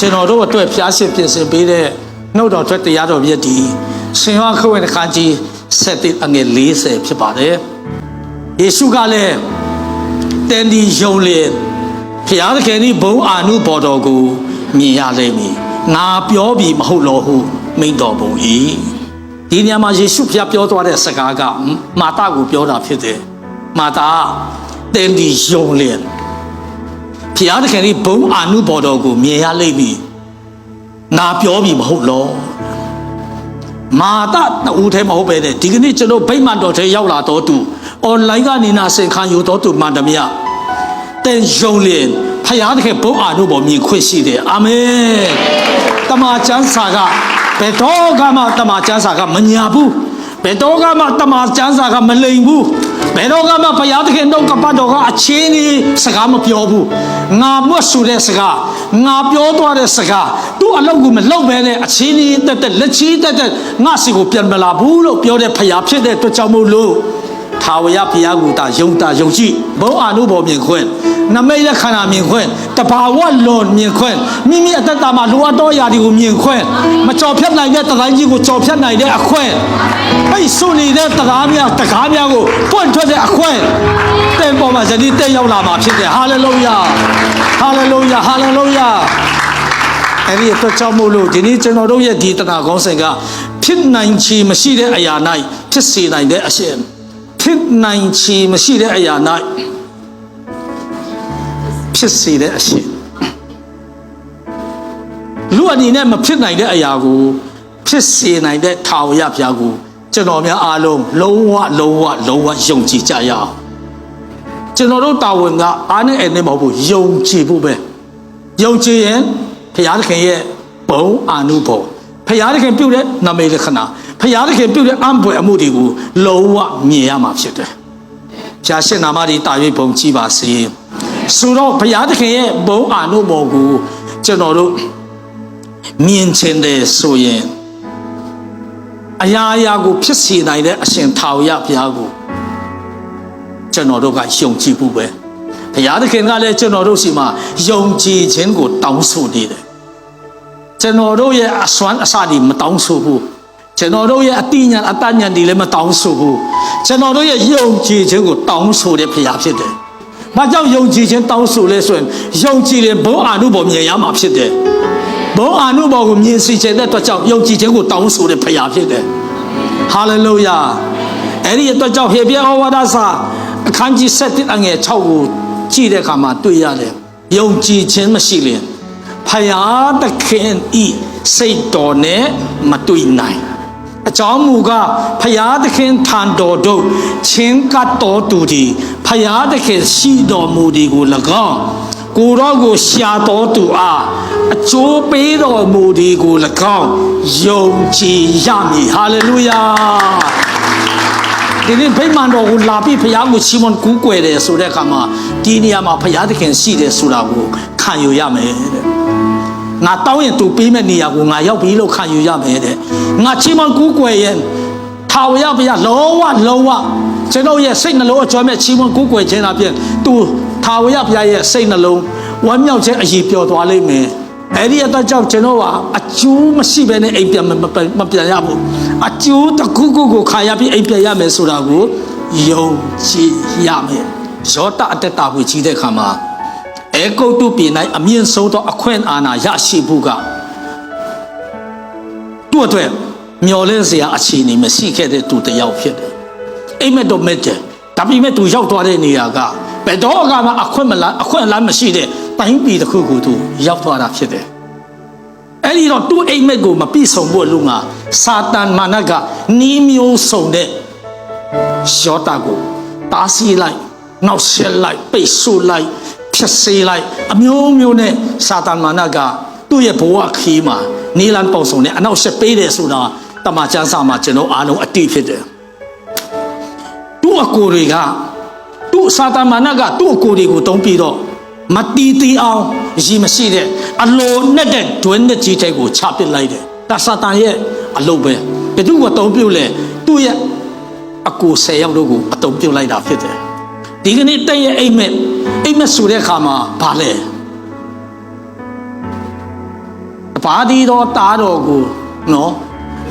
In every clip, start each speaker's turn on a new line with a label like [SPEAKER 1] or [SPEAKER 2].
[SPEAKER 1] ကျွန်တော်တို့အတွက်ဖျားရှင်ပြင်ဆင်ပေးတဲ့နှုတ်တော်ထွက်တရားတော်မြတ်ဒီရှင်ယောဟန်ခရစ်ဝင်အခန်းကြီး7အငယ်40ဖြစ်ပါတယ်ယေရှုကလည်းတန်ဒီယုံလင်ဖျားသခင်၏ဘုန်းအာနုဘော်တော်ကိုမြင်ရလိမ့်မည်ငါပြောပြီးမဟုတ်လို့ဟုမိန့်တော်မူ၏ဒီနေရာမှာယေရှုဖျားပြောသွားတဲ့စကားကမာသကိုပြောတာဖြစ်တယ်မာသတန်ဒီယုံလင်ဖျားသခင်၏ဘုန်းအာနုဘော်တော်ကိုမြင်ရလိမ့်မည်ငါပြောပြီးမဟုတ်လို့မာသတူထဲမဟုတ်ပဲတဲ့ဒီကနေ့ကျွန်တော်ဗိမာန်တော်ထဲရောက်လာတော့သူအွန်လိုင်းကနေနာဆင်ခံယူတော့သူမှန်တယ်မြတ်တဲ့ယုံလင်ဖျားသခင်ဘုန်းအာနုဘော်မြင်ခွင့်ရှိတယ်အာမင်တမန်ကျမ်းစာကဘယ်တော့မှတမန်ကျမ်းစာကမညာဘူးဘယ်တော့မှတမန်ကျမ်းစာကမလိမ်ဘူးဘယ်တော့မှဘုရားသခင်တို့ကပတ်တော်ကအချင်းကြီးစကားမပြောဘူးငါမွတ်ဆိုတဲ့စကားငါပြောသွားတဲ့စကားသူ့အလုပ်ကိုမလုပ်ဘဲနဲ့အချင်းကြီးတက်တက်လက်ချီတက်တက်ငါစီကိုပြန်မလာဘူးလို့ပြောတဲ့ဘုရားဖြစ်တဲ့အတွက်ကြောင့်မို့လို့ထာဝရဘုရားကိုတာယုံကြည်ဘုန်းအာနုဘော်မြင်ခွင့်နမိတ်လက္ခဏာမြင်ခွင့်တဘာဝလွန်မြင်ခွင့်မိမိအတ္တမှာလိုအပ်သောအရာတွေကိုမြင်ခွင့်မကြော်ဖြတ်နိုင်တဲ့တရားကြီးကိုကြော်ဖြတ်နိုင်တဲ့အခွင့်ပိတ်ဆို့နေတဲ့တရားများကိုပွင့်ထွက်တဲ့အခွင့်တဲ့ပေါ်မှာယနေ့တက်ရောက်လာမှာဖြစ်တယ်ဟာလေလုယာဟာလေလုယာဟာလေလုယာအဲ့ဒီအတွက်ကြောင့်မို့လို့ဒီနေ့ကျွန်တော်တို့ရဲ့ဒီတနာကောင်းစဉ်ကဖြစ်နိုင်ချေမရှိတဲ့အရာ၌ဖြစ်စေနိုင်တဲ့အရှင်ဖြစ်နိုင်ချေမရှိတဲ့အရာ၌ဖြစ်စေတဲ့အရှင်လူအနေနဲ့မဖြစ်နိုင်တဲ့အရာကိုဖြစ်စေနိုင်တဲ့ထာဝရဘုရားကိုကျွန်တော်များအားလုံးလုံးဝယုံကြည်ကြရအောင်ကျွန်တော်တို့တာဝန်ကအားနဲ့အဲ့နဲ့မဟုတ်ဘူးယုံကြည်ဖို့ပဲယုံကြည်ရင်ဘုရားသခင်ရဲ့ဘုန်းအာနုဘော်ဘုရားသခင်ပြုတဲ့နာမည်လက္ခဏာဘုရားသခင်ပြုတဲ့အံ့ဖွယ်အမှုတွေကိုလုံးဝမြင်ရမှာဖြစ်တယ်ဘုရားရှင်နာမတော်တာ၍ဘုန်းကြီးပါစေဆိုတော့ဘုရားသခင်ရဲ့ဘုန်းအာနုဘော်ကိုကျွန်တော်တို့မြင်ချင်တယ်ဆိုရင်အရာကိုဖြစ်စေနိုင်တဲ့အရှင်ထာဝရဘုရားကိုကျွန်တော်တို့ကယုံကြည်ဖို့ပဲဘုရားသခင်ကလည်းကျွန်တော်တို့ရှိမှယုံကြည်ခြင်းကိုတောင်းဆိုနေတယ်ကျွန်တော်တို့ရဲ့အစွမ်းအစတွေမတောင်းဆိုဘူးကျွန်တော်တို့ရဲ့အတိညာအတညာတွေလည်းမတောင်းဆိုဘူးကျွန်တော်တို့ရဲ့ယုံကြည်ခြင်းကိုတောင်းဆိုတဲ့ဘုရားဖြစ်တယ်။ဘာကြောင့်ယုံကြည်ခြင်းတောင်းဆိုလဲဆိုရင်ယုံကြည်ရင်ဘုန်းအာနုဘော်မြင်ရမှာဖြစ်တယ်။ဘုန်းအာနုဘော်ကိုမြင်စေခြင်းတဲ့အတွက်ကြောင့်ယုံကြည်ခြင်းကိုတောင်းဆိုတဲ့ဘုရားဖြစ်တယ်။ဟာလေလုယာ။အဲ့ဒီအတွက်ကြောင့်ဟေဘရဲဩဝါဒစာအခန်းကြီး7အငယ်6ကိုကြည့်တဲ့အခါမှာတွေ့ရတယ်။ယုံကြည်ခြင်းမရှိရင်ဖယားသခင်ဤစိတ်တော်နဲ့မတွေ့နိုင်အကြောင်းမူကားဖယားသခင်ထံတော်တို့ချင်းကတ်တော်သူသည်ဖယားသခင်ရှိတော်မူသည်ကို၎င်းကိုရောကိုရှာတော်သူအားအကျိုးပေးတော်မူသည်ကို၎င်းယုံကြည်ရမည်ဟာလေလုယာဒီနေ့ဗိမာန်တော်ကိုလာပြီးဖယားကိုချီးမွမ်းကူးကွယ်တယ်ဆိုတဲ့အခါမှာဒီနေရာမှာဖယားသခင်ရှိတယ်ဆိုတာကိုခံယူရမယ်တဲ့ငါတောင်းရင်သူပေးမဲ့နေရာကိုငါရောက်ပြီလို့ခံယူရမယ်တဲ့ငါချီးမွမ်းကူးကွယ်ရင်ထာဝရဘုရားလုံးဝကျွန်တော်ရဲ့စိတ်နှလုံးအကျွမ်းမဲ့ချီးမွမ်းကူးကွယ်ခြင်းအပြင်သူထာဝရဘုရားရဲ့စိတ်နှလုံးဝမ်းမြောက်ခြင်းအရေးပျော်သွားလိမ့်မယ်အဲ့ဒီအတွက်ကြောင့်ကျွန်တော်ကအကျိုးမရှိဘဲနဲ့အိမ်ပြန်မပြန်ရဘူးအကျိုးတစ်ခုခုကိုခါရပြီးအိမ်ပြန်ရမယ်ဆိုတာကိုယုံကြည်ရမယ်ယောသအတ္တဝိကြီးတဲ့ခါမှာအေဂုတ်တုပြည်၌အမြင့်ဆုံးသောအခွင့်အာဏာရရှိဖို့ကသူ့အတွက်မျော်လင့်စရာအခြေအနေမရှိခဲ့တဲ့သူတစ်ယောက်ဖြစ်တယ်အိမ်မက်တော့မဲ့တယ်ဒါပေမဲ့သူရောက်သွားတဲ့နေရာကဘယ်တော့မှအခွင့်အလမ်းမရှိတဲ့တိုင်းပြည်တစ်ခုကိုသူရောက်သွားတာဖြစ်တယ်အဲ့ဒီတော့သူ့အိမ်မက်ကိုမပြည့်စုံဖို့လူငါစာတန်မာနကနီးမျိုးစုံတဲ့ယောသကိုတားဆီးလိုက်နောက်ဆက်လိုက်ပိတ်ဆို့လိုက်ဖြစ်စေလိုက်အမျိုးနဲ့စာတန်မာနကသူ့ရဲ့ဘဝခီးမှာနီလန်ပုံစုံနဲ့အနောက်ဆက်ပေးတယ်ဆိုတာတမန်ကျမ်းစာမှာကျွန်တော်အားလုံးအတိဖြစ်တယ်သူ့အကိုတွေကသူ့စာတန်မာနကသူ့အကိုတွေကိုတုံးပြီးတော့မတီအောင်ရည်မရှိတဲ့အလိုနဲ့တဲ့ဒွန်းနဲ့ကြီးတဲ့ကိုချပစ်လိုက်တယ်ဒါစာတန်ရဲ့အလုပ်ပဲဘယ်သူကတုံးပြုတ်လဲသူ့ရဲ့အကို10ယောက်တို့ကိုအတုံးပြုတ်လိုက်တာဖြစ်တယ်ဒီကနေ့တဲ့ရဲ့အိမ်မက်ဆိုတဲ့အခါမှာဘာလဲ ဘာဒီတော့တားတော်ကိုနော်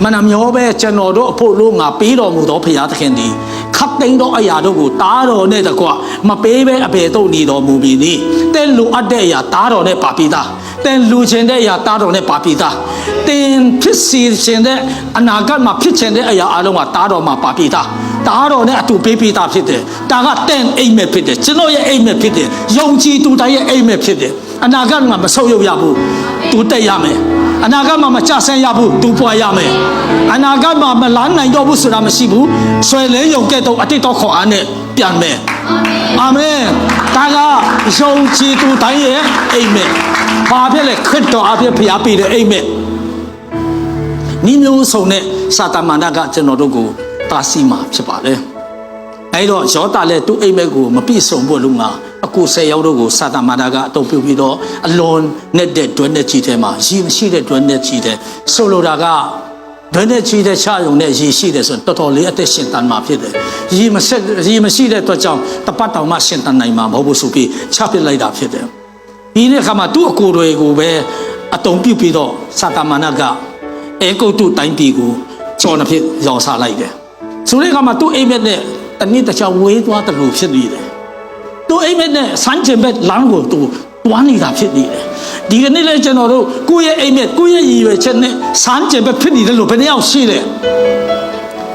[SPEAKER 1] မနှမျောပဲကျွန်တော်တို့အဖို့လို့ငါပေးတော်မူသောဖရာသခင်သည်ခပ်သိမ်းသောအရာတို့ကိုတားတော်နဲ့တကွမပေးပဲအပေတော့နေတော်မူပြီနိတဲ့လူအပ်တဲ့အရာတားတော်နဲ့ပါပြီးသားတဲ့လူချင်းတဲ့အရာတားတော်နဲ့ပါပြီးသားတင်ဖြစ်စီခြင်းတဲ့အနာဂတ်မှာဖြစ်ခြင်းတဲ့အရာအလုံးကတားတော်မှာပါပြီးသားတားတော်နဲ့အတူပေးပြီးသားဖြစ်တယ်ဒါကတဲ့အိမ်မဲ့ဖြစ်တယ်ကျွန်တော်ရဲ့အိမ်မဲ့ဖြစ်တယ်ယုံကြည်သူတိုင်းရဲ့အိမ်မဲ့ဖြစ်တယ်အနာဂတ်မှာမဆုတ်ယုတ်ရဘူးသူတက်ရမယ်အနာဂတ်မှာမချဆင်းရဘူးသူပွားရမယ်အနာဂတ်မှာမလန်းနိုင်တော့ဘူးဆိုတာမရှိဘူးဆွဲလဲယုံကဲ့သို့အတိတ်တော်ခေါ်အားနဲ့ပြန်မယ်အာမင်ဒါကယုံကြည်သူတိုင်းရဲ့အိမ်မဲ့ဘာဖြစ်လဲခရစ်တော်အဖြစ်ဖျားပေးတဲ့အိမ်မဲ့နိမျိုးစုံနဲ့စာတမန်ကကျွန်တော်တို့ကိုတားဆီးမှာဖြစ်ပါတယ်အဲ့တော့ယောသလည်းသူ့အိမ်မဲ့ကိုမပြည့်စုံဖို့လုံငါအကူ10ယောက်တို့ကိုစာတမန်ကအတုံပြုပြီးတော့အလွန်နဲ့တဲ့တွဲနဲ့ကြီးထဲမှာရည်မရှိတဲ့တွဲနဲ့ကြီးတဲ့ဆိုလိုတာကတွဲနဲ့ကြီးတဲ့ချရုံနဲ့ရည်ရှိတယ်ဆိုတော့တော်တော်လေးအသက်ရှင်တန်မှာဖြစ်တယ်ရည်မရှိတဲ့အတွက်ကြောင့်တပတ်တောင်မှရှင်တန်နိုင်မှာမဟုတ်ဘူးဆိုပြီးချပစ်လိုက်တာဖြစ်တယ်ဒီနေ့ခါမှာသူ့အကိုတွေကိုပဲအတုံပြုပြီးတော့စာတမန်ကအေဂုတ်တုတိုင်းပြည်ကိုကျော်နှဖြစ်ရောင်စားလိုက်တယ်ဆိုတဲ့ခါမှာသူ့အိမ်မက်နဲ့တနည်းတစ်ချောင်းဝေးသွားတယ်လို့ဖြစ်နေတယ်သူအိမ်မက်နဲ့စမ်းချင်ဘက်လမ်းကိုသူတွားနေတာဖြစ်နေတယ်ဒီကနေ့လည်းကျွန်တော်တို့ကိုယ့်ရဲ့အိမ်မက်ကိုယ့်ရဲ့ရည်ရွယ်ချက်နဲ့စမ်းချင်ဘက်ဖြစ်နေတယ်လို့ဘယ်နှယောက်ရှိလဲ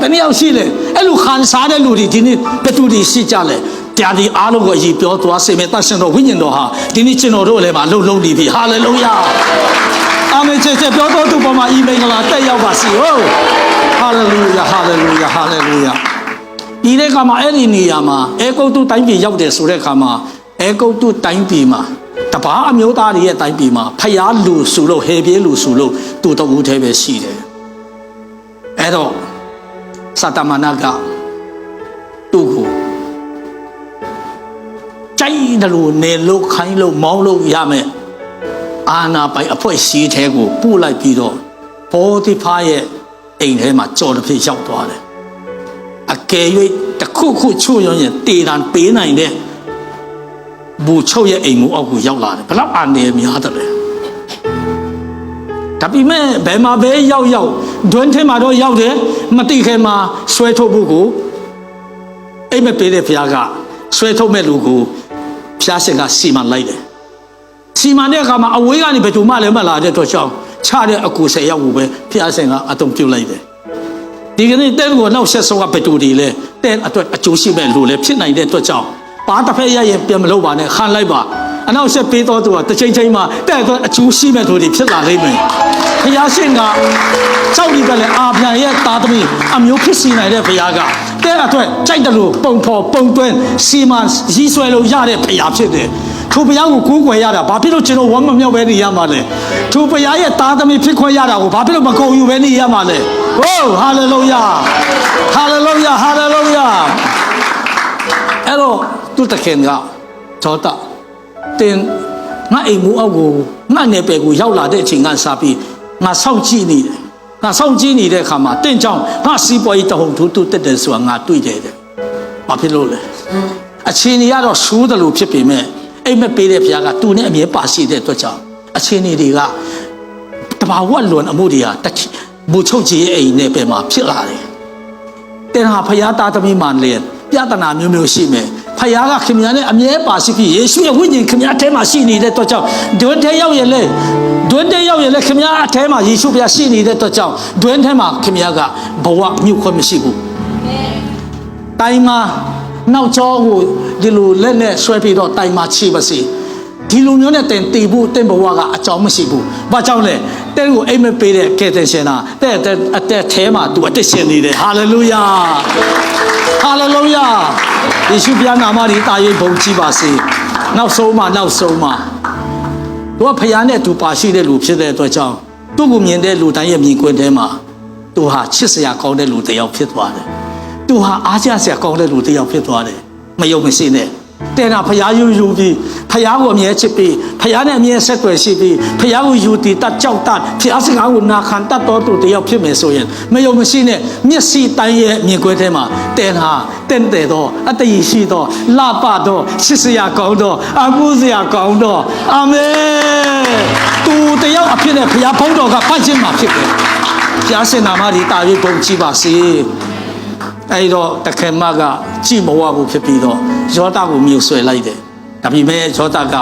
[SPEAKER 1] ဘယ်နှယောက်ရှိလဲအဲ့လိုခံစားတဲ့လူတွေဒီနေ့ဘယ်သူတွေရှိကြလဲတရားဒီအားလုံးကိုအရေးပြောသွားစေမယ်တတ်ရှင်တော်ဝိညာဉ်တော်ဟာဒီနေ့ကျွန်တော်တို့လည်းမလုံနေပြီဟာလေလုယာအာမင်ကျေပြောတော်သူပေါ်မှာဤမင်္ဂလာတက်ရောက်ပါစေဟုတ်ဟာလေလုယာဟာလေလုယာဟာလေလုယာဒီတဲ့ခါမှာအဲ့ဒီနေရာမှာအေဂုတ်တုတိုင်းပြည်ရောက်တယ်ဆိုတဲ့ခါမှာအေဂုတ်တုတိုင်းပြည်မှာတပါးအမျိုးသားတွေရဲ့တိုင်းပြည်မှာဖျားလူစုလို့ဟေပြေးလူစုလို့သူတဝူးသေးပဲရှိတယ်အဲ့တော့စာတမန်ကသူ့ကိုကြိုက်တယ်လို့နေလို့ခိုင်းလို့မောင်းလို့ရမယ်အာနာပိုင်အဖွဲ့ရှိတဲ့ကိုပို့လိုက်ပြီးတော့ဘောတိဖားရဲ့အိမ်ထဲမှာကြော်တစ်ဖြစ်ရောက်သွားတယ်အကယ်၍တခုခုချို့ရုံရင်တေတံပေးနိုင်တဲ့ဘူချုပ်ရဲ့အိမ်မူအောက်ကိုရောက်လာတယ်ဘယ်လောက်အာနေများတယ်လဲဒါပေမဲ့ဘယ်မှာပဲရောက်ဒွန်းထဲမှာတော့ရောက်တယ်မတိခဲမှာဆွဲထုတ်ဖို့ကိုအိမ်မပေးတဲ့ဘုရားကဆွဲထုတ်မဲ့လူကိုဖျားရှင်ကစီမံလိုက်တယ်စီမံတဲ့အခါမှာအဝေးကနေဘယ်သူမှလည်းမလာတဲ့တော့ကြောင့်ချတဲ့အကူ10ယောက်ကိုပဲဖျားရှင်ကအတုံပြုတ်လိုက်တယ်ဒီကနေ့တဲ့ကိုနောက်ဆက်ဆုံးကဘယ်သူတွေလဲတဲ့အတွက်အကျိုးရှိမဲ့လူလည်းဖြစ်နိုင်တဲ့အတွက်ကြောင့်ပါတစ်ဖက်ရရင်ပြန်မလုပ်ပါနဲ့ခံလိုက်ပါအနောက်ဆက်ပေးတော့သူကတစ်ချိန်ချိန်မှာတဲ့အတွက်အကျိုးရှိမဲ့သူတွေဖြစ်လာလိမ့်မယ်ဖျားရှင်ကစောက်ဒီပဲလေအာဖျန်ရဲ့သားသမီးအမျိုးဖြစ်စီနိုင်တဲ့ဖျားကတဲ့အတွက်ကြိုက်တယ်လို့ပုံဖော်ပုံသွင်းစီမံရီးဆွဲလို့ရတဲ့ဖျားဖြစ်တယ်ထိုဘုရားကိုကိုးကွယ်ရတာဘာဖြစ်လို့ကျွန်တော်ဝမ်းမမြောက်ပဲနေရမှာလဲထိုဘုရားရဲ့သားသမီးဖြစ်ခွင့်ရတာကိုဘာဖြစ်လို့မကုန်ယူပဲနေရမှာလဲဟိုးဟာလေလုယာဟာလေလုယာဟာလေလုယာအဲ့တော့သူတခင်ကသောတာတင်ငါအိမ်မူအောက်ကိုငါနယ်ပယ်ကိုရောက်လာတဲ့အချိန်ကစပြီးငါစောင့်ကြည့်နေတယ်ငါစောင့်ကြည့်နေတဲ့အခါမှာတင့်ကြောင့်ငါစီးပွားရေးတဟုန်ထိုးတက်တယ်ဆိုတာငါတွေ့တယ်ဘာဖြစ်လို့လဲအချိန်ကြီးကတော့ရှူးတယ်လို့ဖြစ်ပေမဲ့အိမ်မက်ပေးတဲ့ဘုရားကသူနဲ့အမြဲပါရှိတဲ့အတွက်ကြောင့်အချင်းတွေကတဘာဝလွန်အမှုတွေကဘူချုပ်ကြီးရဲ့အိမ်နဲ့ပဲမှာဖြစ်လာတယ်။တင်ဟာဘုရားသားသမီးမှလည်းပြဿနာမျိုးမျိုးရှိမယ်။ဘုရားကခင်ဗျားနဲ့အမြဲပါရှိပြီးယေရှုရဲ့ဝိညာဉ်ခင်ဗျားအထဲမှာရှိနေတဲ့အတွက်ကြောင့်ဒွန်းထဲရောက်ရင်လေခင်ဗျားအထဲမှာယေရှုဘုရားရှိနေတဲ့အတွက်ကြောင့်ဒွန်းထဲမှာခင်ဗျားကဘဝမြုပ်ခွင့်မရှိဘူး။တိုင်းမှာနောက်ကျောကိုဒီလိုလက်နဲ့ဆွဲပြီးတော့တိုင်မှာချီပါစေဒီလိုမျိုးနဲ့တင်တီဖို့တင်ဘဝကအကြောင်းမရှိဘူးဘာကြောင့်လဲတဲ့ကိုအိမ်မပေးတဲ့ကယ်တင်ရှင်တာတဲ့အသက်ထဲမှာသူအသက်ရှင်နေတယ်ဟာလေလုယာဟာလေလုယာယေရှုဘုရားနာမကြီးတာ၍ဘုန်းကြီးပါစေနောက်ဆုံးမှသူကဖခင်နဲ့သူပါရှိတဲ့လူဖြစ်တဲ့အတွက်ကြောင့်သူ့ကိုမြင်တဲ့လူတိုင်းရဲ့မြင်ကွင်းထဲမှာသူဟာချစ်စရာကောင်းတဲ့လူတစ်ယောက်ဖြစ်သွားတယ်သူဟာအားကျစရာကောင်းတဲ့လူတစ်ယောက်ဖြစ်သွားတယ်မယုံမရှိနဲ့ တဲ့နာဖျားယူပြီးဖျားကိုအမြဲချစ်ပြီးဖျားနဲ့အမြဲဆက်သွယ်ရှိပြီးဖျားကိုယူတည်တတ်ကြောက်တတ်ဖျားစကားကိုနာခံတတ်တော်သူတယောက်ဖြစ်မယ်ဆိုရင်မယုံမရှိနဲ့မျက်စိတိုင်းရဲ့မြင်ကွဲထဲမှာတဲ့နာတဲ့တဲ့တော့အတ္တရှိတော့လှပတော့ရှစ်စရာကောင်းတော့အမှုစရာကောင်းတော့အာမင်သူတယောက်အဖြစ်နဲ့ဖျားဖုံးတော်ကပတ်ခြင်းမှာဖြစ်တယ်ဖျားရှင်နာမဒီတာ၍ပုံကြည့်ပါစေအဲ့တော့တခင်မကကြည့်မဝဘူးဖြစ်ပြီးတော့ယောသကိုမြုပ်ဆွဲလိုက်တယ်ဒါပေမဲ့ယောသက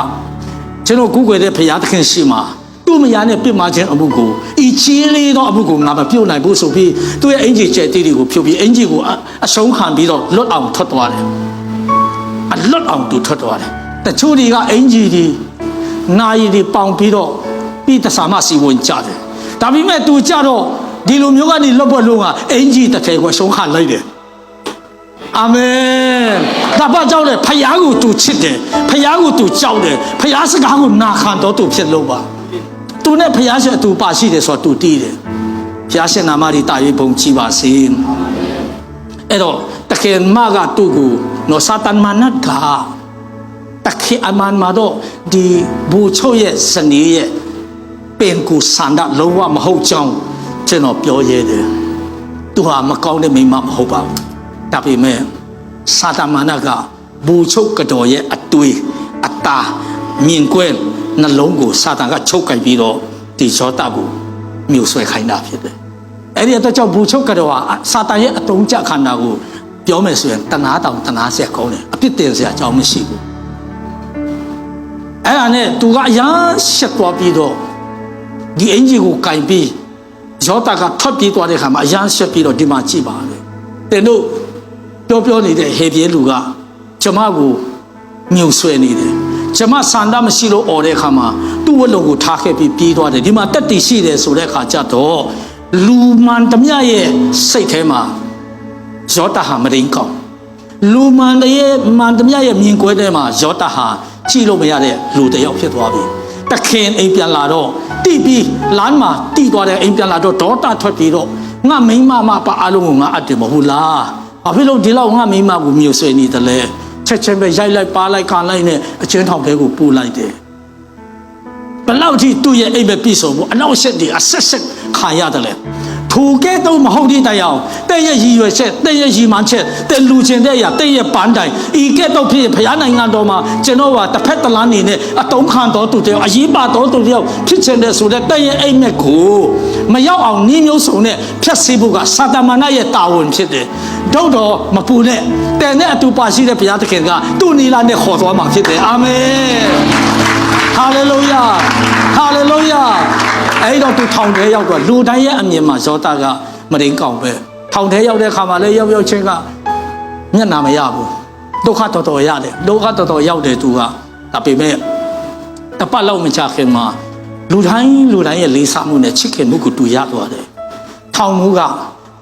[SPEAKER 1] ကျွန်တော်ကူးကွယ်တဲ့ဖျားသခင်ရှိမှာသူ့မယားနဲ့ပြစ်မှားခြင်းအမှုကိုဤချီးလေးသောအမှုကိုငါမပြုတ်နိုင်ဘူးဆိုပြီးသူ့ရဲ့အင်ဂျီကျဲတီတွေကိုဖြုတ်ပြီးအင်ဂျီကိုအရှုံးခံပြီးတော့လွတ်အောင်ထွက်သွားတယ်အလွတ်အောင်သူထွက်သွားတယ်တချို့တွေကအင်ဂျီတွေနာရီတွေပေါင်ပြီးတော့ပြီးတဆာမစီဝင်ကြတယ်ဒါပေမဲ့သူကြတော့ဒီလိုမျိုးကနေလွတ်ပွဲလုံးကအင်ဂျီတစ်ထည်ကိုရှုံးခံလိုက်တယ်အာမင်ဒါပါကြောင့်လေဖယားကိုသူချစ်တယ်ဖယားကိုသူကြောက်တယ်ဖယားစကားကိုနာခံတော့သူဖြစ်လို့ပါသူနဲ့ဖယားရှင်အတူပါရှိတယ်ဆိုတော့သူတည်တယ်ဖယားရှင်နာမကြီးတာ၍ဘုံကြည်ပါစေအဲ့တော့တခင်မကသူ့ကိုနော်စာတန်မနတ်ကတခင်အမန်မာတော့ဒီဘူချိုရဲ့စနေရဲ့ပင်ကိုစန္ဒလုံးဝမဟုတ်ကြောင်းကျွန်တော်ပြောရဲတယ်သူဟာမကောင်းတဲ့မိန်းမမဟုတ်ပါဘူးဒါပေမဲ့စာတမဏကဘူချုပ်ကတော်ရဲ့အတွေ့အတာမြင်ကွဲနှလုံးကိုစာတန်ကချုပ်ကိုက်ပြီးတော့ဒီယောသကိုမြုပ်ဆွဲခိုင်းတာဖြစ်တယ်အဲ့ဒီအတွက်ကြောင့်ဘူချုပ်ကတော်ဟာစာတန်ရဲ့အတုံးကြခန္ဓာကိုပြောမယ်ဆိုရင်တနာတောင်တနာဆက်ကောင်းတယ်အပြစ်တင်စရာအကြောင်းမရှိဘူးအဲ့ဒါနဲ့သူကအရန်ရှက်သွားပြီးတော့ဒီအင်ဂျီကိုကင်ပြီးယောသကထွက်ပြေးသွားတဲ့အခါမှာအရန်ရှက်ပြီးတော့ဒီမှာကြည့်ပါလေတင်တို့ပြောနေတဲ့ဟေပြေလူကကျမကိုမြုပ်ဆွဲနေတယ်ကျမစန္ဒမရှိလို့អော်တဲ့အခါမှာသူ့ဝတ်လုံကိုထားခဲ့ပြီးပြေးသွားတယ်ဒီမှာတက်တည်ရှိတယ်ဆိုတဲ့အခါကျတော့လူမှန်တမျှရဲ့စိတ်ထဲမှာယောသဟာမရင်းကောင်းလူမှန်တမျှရဲ့မြင်ကွဲထဲမှာယောသဟာကြည့်လို့မရတဲ့လူတစ်ယောက်ဖြစ်သွားပြီတခင်အိမ်ပြန်လာတော့တိပြီးလမ်းမှာတိသွားတဲ့အိမ်ပြန်လာတော့ဒေါသထွက်ပြီးတော့ငါမိန်းမပါအားလုံးကိုငါအပ်တယ်မဟုတ်လားဘာဖြစ်လို့ဒီလောက်ငါမိန်းမကိုမြုပ်ဆွဲနေတယ်လဲချက်ချင်းပဲရိုက်လိုက်ပါလိုက်ခံလိုက်နဲ့အချင်းထောင်ထဲကိုပို့လိုက်တယ်ဘယ်လောက်ထိသူ့ရဲ့အိမ်ပဲပြည့်စုံဖို့အနောက်ဆက်တွေအဆက်ဆက်ခံရတယ်လဲထိုကဲ့သို့မဟုတ်တဲ့တရားတဲ့ရဲ့ရည်ရွယ်ချက်တဲ့ရဲ့ရည်မှန်းချက်တဲ့လူချင်းတဲ့အရာတဲ့ရဲ့ပန်းတိုင်ဤကဲ့သို့ဖြစ်ဘုရားနိုင်ငံတော်မှာကျွန်တော်ကတစ်ဖက်တစ်လမ်းနေနဲ့အတုံးခံတော်သူတယောက်အရေးပါတော်သူတယောက်ဖြစ်ချင်တဲ့ဆိုတဲ့တဲ့ရဲ့အိမ်မက်ကိုမရောက်အောင်နှီးမျိုးစုံနဲ့ဖြတ်စေဖို့ကစာတမဏေရဲ့တာဝန်ဖြစ်တယ်ဒုတ်တော်မပူနဲ့တဲ့နဲ့အတူပါရှိတဲ့ဘုရားသခင်ကသူ့နီလာနဲ့ခေါ်သွားမှာဖြစ်တယ်အာမင်ဟာလေလုယာဟာလေလုယာအဲ့တော့သူထောင်ထဲရောက်တော့လူတိုင်းရဲ့အမြင်မှာယောသကမရင်းကောင်းပဲထောင်ထဲရောက်တဲ့အခါမှာလည်းရောက်ချင်းကမျက်နှာမရဘူးဒုက္ခတော်တော်ရတယ်ဒုက္ခတော်တော်ရောက်တယ်သူကဒါပေမဲ့တပတ်လောက်မချခင်မှာလူတိုင်းရဲ့လေးစားမှုနဲ့ချစ်ခင်မှုကိုတူရသွားတယ်ထောင်မှုက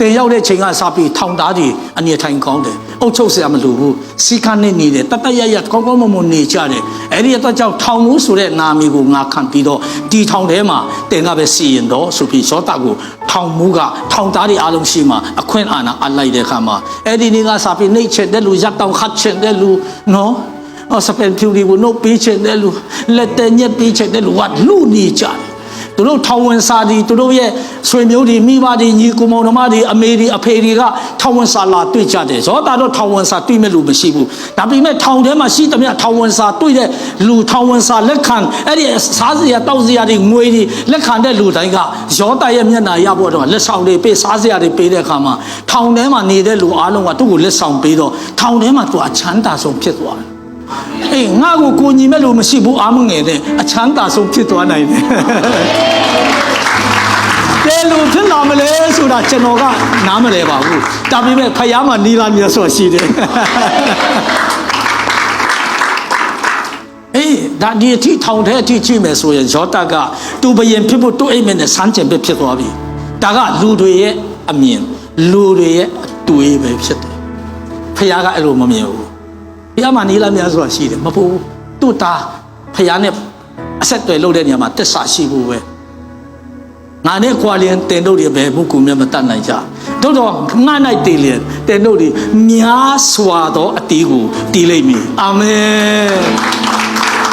[SPEAKER 1] တင်ရောက်တဲ့ချိန်ကစပြီးထောင်သားတွေအနေထိုင်ကောင်းတယ်အုပ်ချုပ်စရာမလိုဘူးစီကန်းနေတယ်တတရကောင်းကောင်းမွန်နေကြတယ်အဲ့ဒီအတွက်ကြောင့်ထောင်မှုဆိုတဲ့နာမည်ကိုငါခံပြီးတော့ဒီထောင်ထဲမှာတင်ကပဲစီရင်တော့ဆိုပြီးယောသကိုထောင်မှုကထောင်သားတွေအားလုံးရှိမှအခွင့်အာဏာအလိုက်တဲ့ခါမှာအဲ့ဒီနေ့ကစပြီးနှိတ်ချက်တဲ့လူရပ်တောင်ခတ်ချက်တဲ့လူနော်စပယ်ဖြူတွေကိုနှုတ်ပေးချက်တဲ့လူလက်တညက်ပေးချက်တဲ့လူကလူနေကြတယ်သူတို့ထောင်ဝင်စာဒီသူတို့ရဲ့ဆွေမျိုးတွေမိဘတွေညီကိုမောင်နှမတွေအမေတွေအဖေတွေကထောင်ဝင်စာလာတွေ့ကြတယ်ဇောတာတော့ထောင်ဝင်စာတွေ့မဲ့လူမရှိဘူးဒါပေမဲ့ထောင်ထဲမှာရှိသမျှထောင်ဝင်စာတွေ့တဲ့လူထောင်ဝင်စာလက်ခံအဲ့ဒီစားစရာတောက်စရာတွေငွေတွေလက်ခံတဲ့လူတိုင်းကဇောတာရဲ့မျက်နှာရဖို့တော့လက်ဆောင်တွေပေးစားစရာတွေပေးတဲ့အခါမှာထောင်ထဲမှာနေတဲ့လူအားလုံးကသူ့ကိုလက်ဆောင်ပေးတော့ထောင်ထဲမှာသူအချမ်းသာဆုံးဖြစ်သွားတယ်အေးငါ့ကိုကိုညီမဲ့လို့မရှိဘူးအားမငယ်တဲ့အချမ်းသာဆုံးဖြစ်သွားနိုင်တယ်ကဲလို့ဖြစ်လာမလဲဆိုတာကျွန်တော်ကနားမလဲပါဘူးဒါပေမဲ့ဖယားမှာနီလာမြတ်စွာရှိတယ်အေးဒါဒီအထိထောင်ထဲအထိကြည့်မယ်ဆိုရင်ယောသကသူဘယင်ဖြစ်ဖို့သူ့အိမ်မက်နဲ့စမ်းကြံပဲဖြစ်သွားပြီဒါကလူတွေရဲ့အမြင်လူတွေရဲ့အတွေ့ပဲဖြစ်တယ်ဖယားကအဲ့လိုမမြင်ဘူးဖယားမှာနီလာများစွာရှိတယ်မပူသူ့သားဖယားနဲ့အဆက်တွေလုပ်တဲ့နေရာမှာတစ္ဆာရှိဖို့ပဲငါနဲ့ခွာလင်းတင်တို့တွေပဲဘုကူမြတ်မတတ်နိုင်ကြ တို့တော့ငှားနိုင်တည်လျင်တဲ့တို့ဒီများစွာသောအတီးကိုတည်လိမ့်မည်အာမင်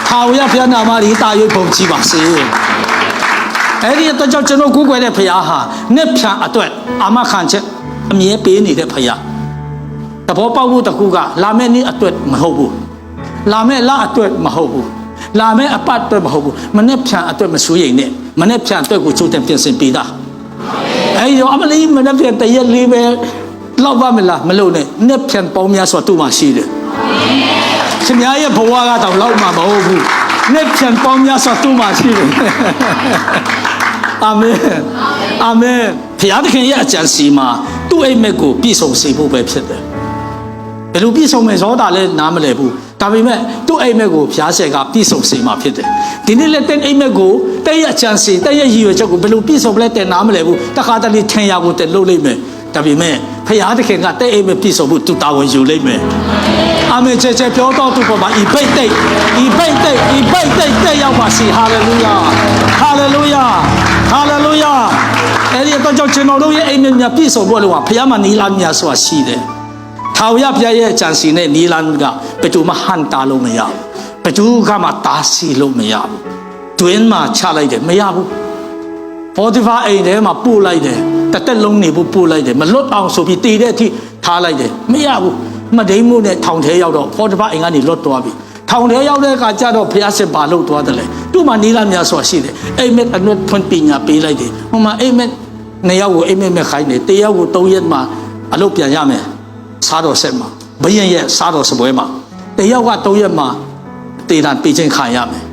[SPEAKER 1] ထာဝရဘုရားနာမကြီးတာ၍ဘုံကြီးပါစေအဲ့ဒီတော့ကျွန်တော်ကိုးကွယ်တဲ့ဘုရားဟာနှစ်ဖြန်အတွက်အာမခံချက်အမြဲပေးနေတဲ့ဘုရားတဘောပေါက်ဖို့တခုကလာမယ့်နေ့အတွက်မဟုတ်ဘူးလာမယ့်လအတွက်မဟုတ်ဘူးလာမယ့်အပတ်အတွက်မဟုတ်ဘူးမနေ့ဖြန်အတွက်မစိုးရိမ်နဲ့မနေ့ဖြန်အတွက်ကိုချုပ်တဲ့ပြင်ဆင်ပေးတာအဲ့ဒီတော့အမလေးမနေ့ဖြန်တရက်လေးပဲလောက်ပါမလားမလို့နဲ့နေ့ဖြန်ပေါင်းများစွာသူ့မှာရှိတယ်ခင်ဗျားရဲ့ဘဝကတော့လောက်မှာမဟုတ်ဘူးနေ့ဖြန်ပေါင်းများစွာသူ့မှာရှိတယ်အာမင်အာမင်ဘုရားသခင်ရဲ့အကြံစီမှာသူ့အိမ်မက်ကိုပြည့်စုံစေဖို့ပဲဖြစ်တယ်ဘယ်လိုပြည့်စုံမယ်ဇောတာလည်းနားမလည်ဘူးဒါပေမဲ့သူ့အိမ်မက်ကိုဘုရားဆက်ကပြည့်စုံစေမှာဖြစ်တယ်ဒီနေ့လည်းတဲ့အိမ်မက်ကိုတဲ့ရဲ့အကြံစီတဲ့ရဲ့ရည်ရွယ်ချက်ကိုဘယ်လိုပြည့်စုံလဲတဲ့နားမလည်ဘူးတခါတလေထင်ရကိုတဲ့လုပ်လိမ့်မယ်ဒါပေမဲ့ဘုရားသခင်ကတဲ့အိမ်မက်ပြည့်စုံဖို့သူတာဝန်ယူလိမ့်မယ်အာမင်ချေပြောတော့သူပေါ်မှာဤပိတ်တိတ်တဲ့ရောက်ပါစေဟာလေလုယာဟာလေလုယာဟာလေလုယာအဲ့ဒီတော့ကျွန်တော်တို့ရဲ့အိမ်မက်များပြည့်စုံဖို့လို့ကဘုရားမှာနီလာများစွာရှိတယ်ထာဝရဘုရားရဲ့အကြံစီနဲ့နီလာကဘယ်သူမှဟန်တာလို့မရဘူးဘယ်သူကမှတားဆီးလို့မရဘူးတွင်းမှာချလိုက်တယ်မရဘူးပေါ်ဒီဖာအိမ်ထဲမှာပို့လိုက်တယ်တစ်သက်လုံးနေဖို့ပို့လိုက်တယ်မလွတ်အောင်ဆိုပြီးတည်တဲ့အထိထားလိုက်တယ်မရဘူးမဒိမှုနဲ့ထောင်ထဲရောက်တော့ပေါ်ဒီဖာအိမ်ကနေလွတ်သွားပြီထောင်ထဲရောက်တဲ့အခါကျတော့ဘုရားစစ်ပါလို့သွားတယ်လေသူ့မှာနီလာများစွာရှိတယ်အိမ်မက်အနွတ်ဖွင့်ပညာပေးလိုက်တယ်ဟိုမှာအိမ်မက်2ယောက်ကိုအိမ်မက်မဲ့ခိုင်းတယ်1ယောက်ကို3ရက်မှာအလုပ်ပြန်ရမယ်စားတော်ဆက်မှာဘယင်ရဲ့စားတော်စပွဲမှာတယောက်က3ရက်မှာတေတံပေးခြင်းခံရမယ်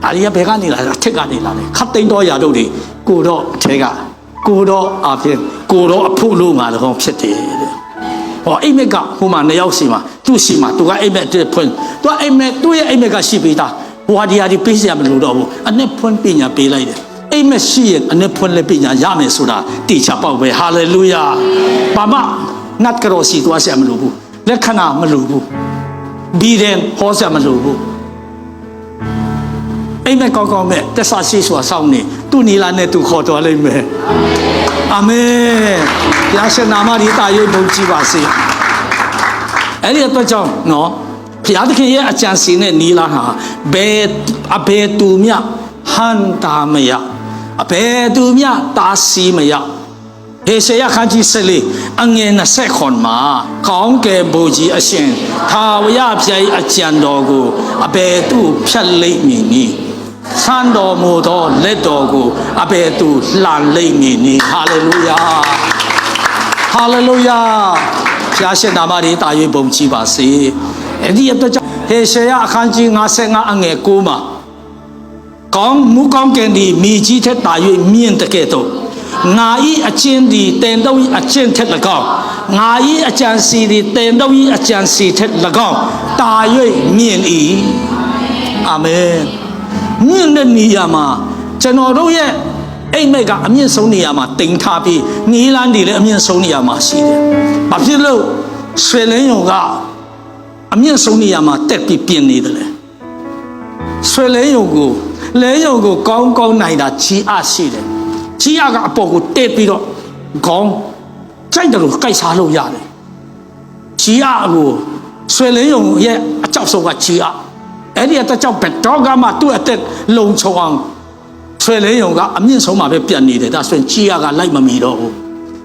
[SPEAKER 1] ဒါတွေကဘယ်ကနေလာတာထက်ကနေလာတယ်ခတ်သိမ်းတော်ရာတို့တွေကိုတော့အထက်ကကိုတော့အဖြစ်ကိုတော့အဖို့လို့ငါလည်းကောင်းဖြစ်တယ်တဲ့ဟောအိမ်မက်ကဟိုမှာ2ယောက်စီမှာသူ့စီမှာသူကအိမ်မက်တဲ့ဖွင့်သူကအိမ်မက်သူ့ရဲ့အိမ်မက်ကရှိပေးတာဟိုဟာဒီဟာဒီပေးစရာမလိုတော့ဘူးအနှစ်ဖွင့်ပညာပေးလိုက်တယ်အိမ်မက်ရှိရင်အနှစ်ဖွင့်လည်းပညာရမယ်ဆိုတာတိကျပေါက်ပဲဟာလေလုယာဘာမှနတ်ကရောစီသွားဆရာမလိုဘူးလက်ခဏမလိုဘူးဘီရင်ဟောဆရာမလိုဘူးအိမ်မက်ကောင်းမဲ့တက်ဆာရှိစွာစောင့်နေသူ့နီလာနဲ့သူခေါ်တော်လိုက်မယ်အာမင်ဘုရားရှင်နာမကြီးတာ၍ဘုန်းကြီးပါစေအဲ့ဒီအတွက်ကြောင့်နော်ဘုရားသခင်ရဲ့အကြံစီနဲ့နီလာဟာဘယ်သူမြဟန်တာမရအဘယ်သူမြတာစီမရဟေရှာယခန်းကြီး14အငယ်20ခွန်မှာကောင်းကင်ဘုရားအရှင်ထာဝရဘုရားအကြံတော်ကိုအဘယ်သူဖြတ်လိမ့်မည်နည်းဆန်းတော်မူသောလက်တော်ကိုအဘယ်သူလှန်လိမ့်မည်နည်းဟာလေလုယာဟာလေလုယာဘုရားရှင်နာမတော်တာ၍ဘုန်းကြီးပါစေအဲ့ဒီအတွက်ကြောင့်ဟေရှာယအခန်းကြီး55အငယ်9မှာကောင်းကင်သည်မြေကြီးထက်တာ၍မြင့်တဲ့ကဲ့သို့ငါ၏အကျင့်သည်တင်တော့၏အကျင့်ထက်၎င်းငါ၏အကြံစီသည်တင်တော့၏အကြံစီထက်၎င်းတာ၍မြင့်၏အာမင်မြင့်တဲ့နေရာမှာကျွန်တော်တို့ရဲ့အိမ်မက်ကအမြင့်ဆုံးနေရာမှာတင်ထားပြီးနီးလန်းတွေလည်းအမြင့်ဆုံးနေရာမှာရှိတယ်။ဘာဖြစ်လို့ဆွေလင်းယုံကအမြင့်ဆုံးနေရာမှာတက်ပြီးပြင်နေတယ်လဲ။ဆွေလင်းယုံကိုကောင်းကောင်းနိုင်တာကြီးအားရှိတယ်။ကြီးအားကအပေါ်ကိုတက်ပြီးတော့ခေါင်းကြိုက်တယ်လို့ကြိုက်စားလို့ရတယ်။ကြီးအားကိုဆွေလင်းယုံရဲ့အကြောက်ဆုံးကကြီးအားအဲ့ဒီအတက်ကြောင့်ဘယ်တော့မှသူ့အသက်လုံခြုံအောင်ဆွေလင်းယုံကအမြင့်ဆုံးမှာပဲပြတ်နေတယ်ဒါဆိုရင်ကြီးရကလိုက်မမီတော့ဘူး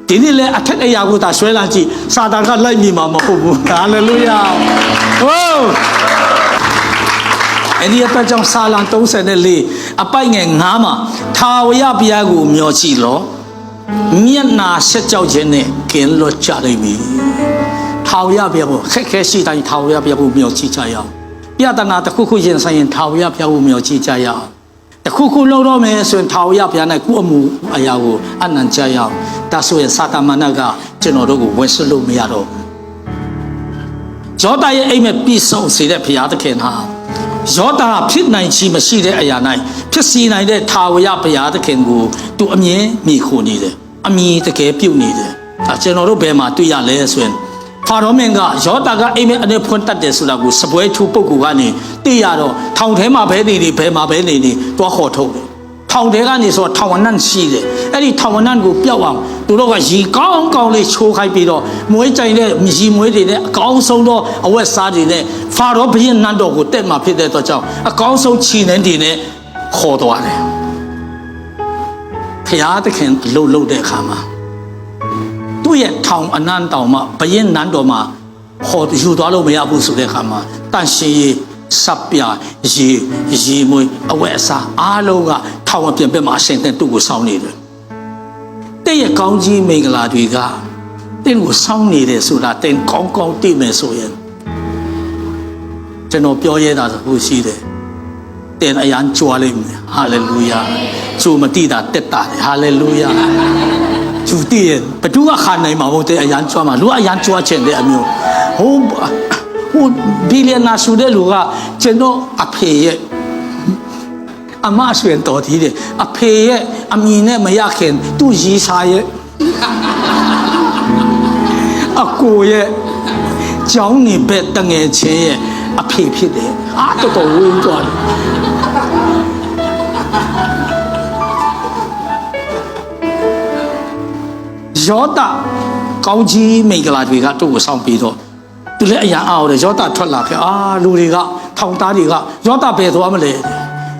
[SPEAKER 1] ဒီနေ့လဲအထက်အရာကိုသာဆွဲလာကြည့်စာတာကလိုက်မိမှာမဟုတ်ဘူးဟာလေလုယာဟိုးအဲ့ဒီအတက်ကြောင့်စာလံ34အပိုက်ငယ်9မှာထာဝရဘုရားကိုမျှော်ကြည့်လို့မျက်နာဆက်ကြောက်ခြင်းနဲ့ကင်းလွတ်ကြလိမ့်မည်ထာဝရဘုရားကိုခက်ခဲရှိတိုင်းထာဝရဘုရားကိုမျှော်ကြည့်ကြရအောင်ပြဿနာတစ်ခုခုရင်ဆိုင်ရင်ထာဝရဘုရားကိုမျှော်ကြည့်ကြရအောင်တစ်ခုခုလုံးတော့မယ်ဆိုရင်ထာဝရဘုရားနဲ့ကိုယ့်အမှုအရာကိုအနံ့ကြရအောင်ဒါဆိုရင်စာတမန်ကကျွန်တော်တို့ကိုဝယ်ဆွလို့မရတော့ယောသရဲ့အိမ်မဲ့ပြီးဆုံးစေတဲ့ဘုရားသခင်ဟာယောသဖြစ်နိုင်ချီမရှိတဲ့အရာ၌ဖြစ်စီနိုင်တဲ့ထာဝရဘုရားသခင်ကိုသူအမြဲမြည်ခိုနေတယ်အမြည်တကယ်ပြုတ်နေတယ်ဒါကျွန်တော်တို့ဘယ်မှာတွေ့ရလဲဆိုရင်ဖာရောမင်းကယောသကအိမ်မဲ့အနေဖွင့်တတ်တယ်ဆိုတာကိုစပွဲထူပုတ်ကူကနေသိရတော့ထောင်ထဲမှာဘဲနေနေဘယ်မှာဘဲနေနေတွားခေါ်ထုတ်တယ် ထောင်ထဲကနေဆိုထောင်အနံ့ရှိတယ်အဲ့ဒီထောင်အနံ့ကိုပျောက်အောင်သူတို့ကရီကောင်းကောင်းလေးချိုးခိုင်းပြီးတော့မွေးကြိုင်တဲ့ရီမွေးတွေနဲ့အကောင်းဆုံးသောအဝတ်စားတွေနဲ့ဖာရောဘုရင်နန်းတော်ကိုတက်မှာဖြစ်တဲ့အတွက်ကြောင့်အကောင်းဆုံးခြေနှင်းတွေနဲ့ခေါ်သွားတယ်ဖျားသခင်အလုပ်လုပ်တဲ့အခါမှာသူ့ရဲ့ထောင်အနံ့တောင်မှဘုရင်နန်းတော်မှာခေါ်ယူသွားလို့မရဘူးဆိုတဲ့အခါမှာတန်ရှင်ရေးစပ်ပြရေမွေးအဝတ်အစားအားလုံးကထောင်အပြင်ဘက်မှာအရှင်သန်သူ့ကိုစောင်းနေတယ်တဲ့ရဲ့ကောင်းကြီးမင်္ဂလာတွေကတင်းကိုစောင်းနေတယ်ဆိုတာတင်းကောင်းကောင်းသိမယ်ဆိုရင်ကျွန်တော်ပြောရတာတခုရှိတယ်တင်းအရန်ကြွားလိမ့်မယ်ဟာလေလုယာကျိုးမတိတာတက်တာတယ်ဟာလေလုယာကျူတည်ရင်ဘသူကခါနိုင်မှာမဟုတ်တဲ့အရန်ကြွားမှာလူအရန်ကြွားချင်တဲ့အမျိုးဟိုဘီလီယံနာဆိုတဲ့လူကကျွန်တော်အဖေရဲ့အမဆွေတော်တည်တယ်အဖေရဲ့အမည်နဲ့မရခင်သူ့ရီစာရဲ့အကိုရဲ့ကျောင်းနေဘက်တငယ်ချင်းရဲ့အဖေဖြစ်တယ်အားတော်တော်ဝင်းသွားတယ်ယောသကောင်းကြီးမင်္ဂလာတွေကသူ့ကိုစောင့်ပြီးတော့သူလည်းအရာအားတယ်ယောသထွက်လာခဲ့လူတွေကထောင်သားတွေကယောသဘယ်သွားမလဲ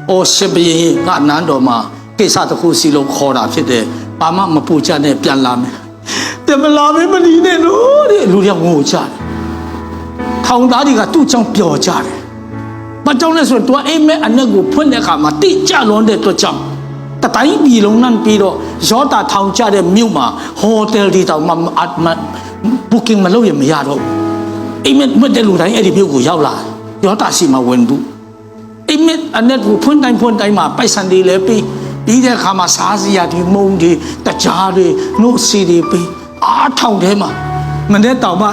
[SPEAKER 1] အော်ရှင်ဘုရင်ကနန်းတော်မှာကိစ္စတစ်ခုစီလုံးခေါ်တာဖြစ်တယ်ဘာမှမပူကြနဲ့ပြန်လာမယ်တင်မလာမင်းမလီနဲ့လို့တဲ့လူတွေကငိုကြတယ်ထောင်သားတွေကသူ့ကြောင့်ပျော်ကြတယ်ဘာကြောင့်လဲဆိုတော့သူကအိမ်မက်အနက်ကိုဖွင့်တဲ့အခါမှာတိကျလွန်တဲ့အတွက်ကြောင့်တတိုင်းပြည်လုံးနဲ့ပြီးတော့ယောသထောင်ကျတဲ့မြို့မှာဟိုတယ်တွေတောင်မှbooking မလုပ်ရမရတော့အိမ်မက်မတဲ့လူတိုင်းအဲ့ဒီမြို့ကိုရောက်လာယောသရှိမှဝင်ဘူးအိမ်မက်အနက်ကိုဖွင့်တိုင်းမှာပိုက်ဆံတွေလည်းပြီးတဲ့အခါမှာစားစရာတွေမုံတွေတကြားတွေနှုတ်စီတွေပြီးထောင်ထဲမှာမနေ့တောင်မှ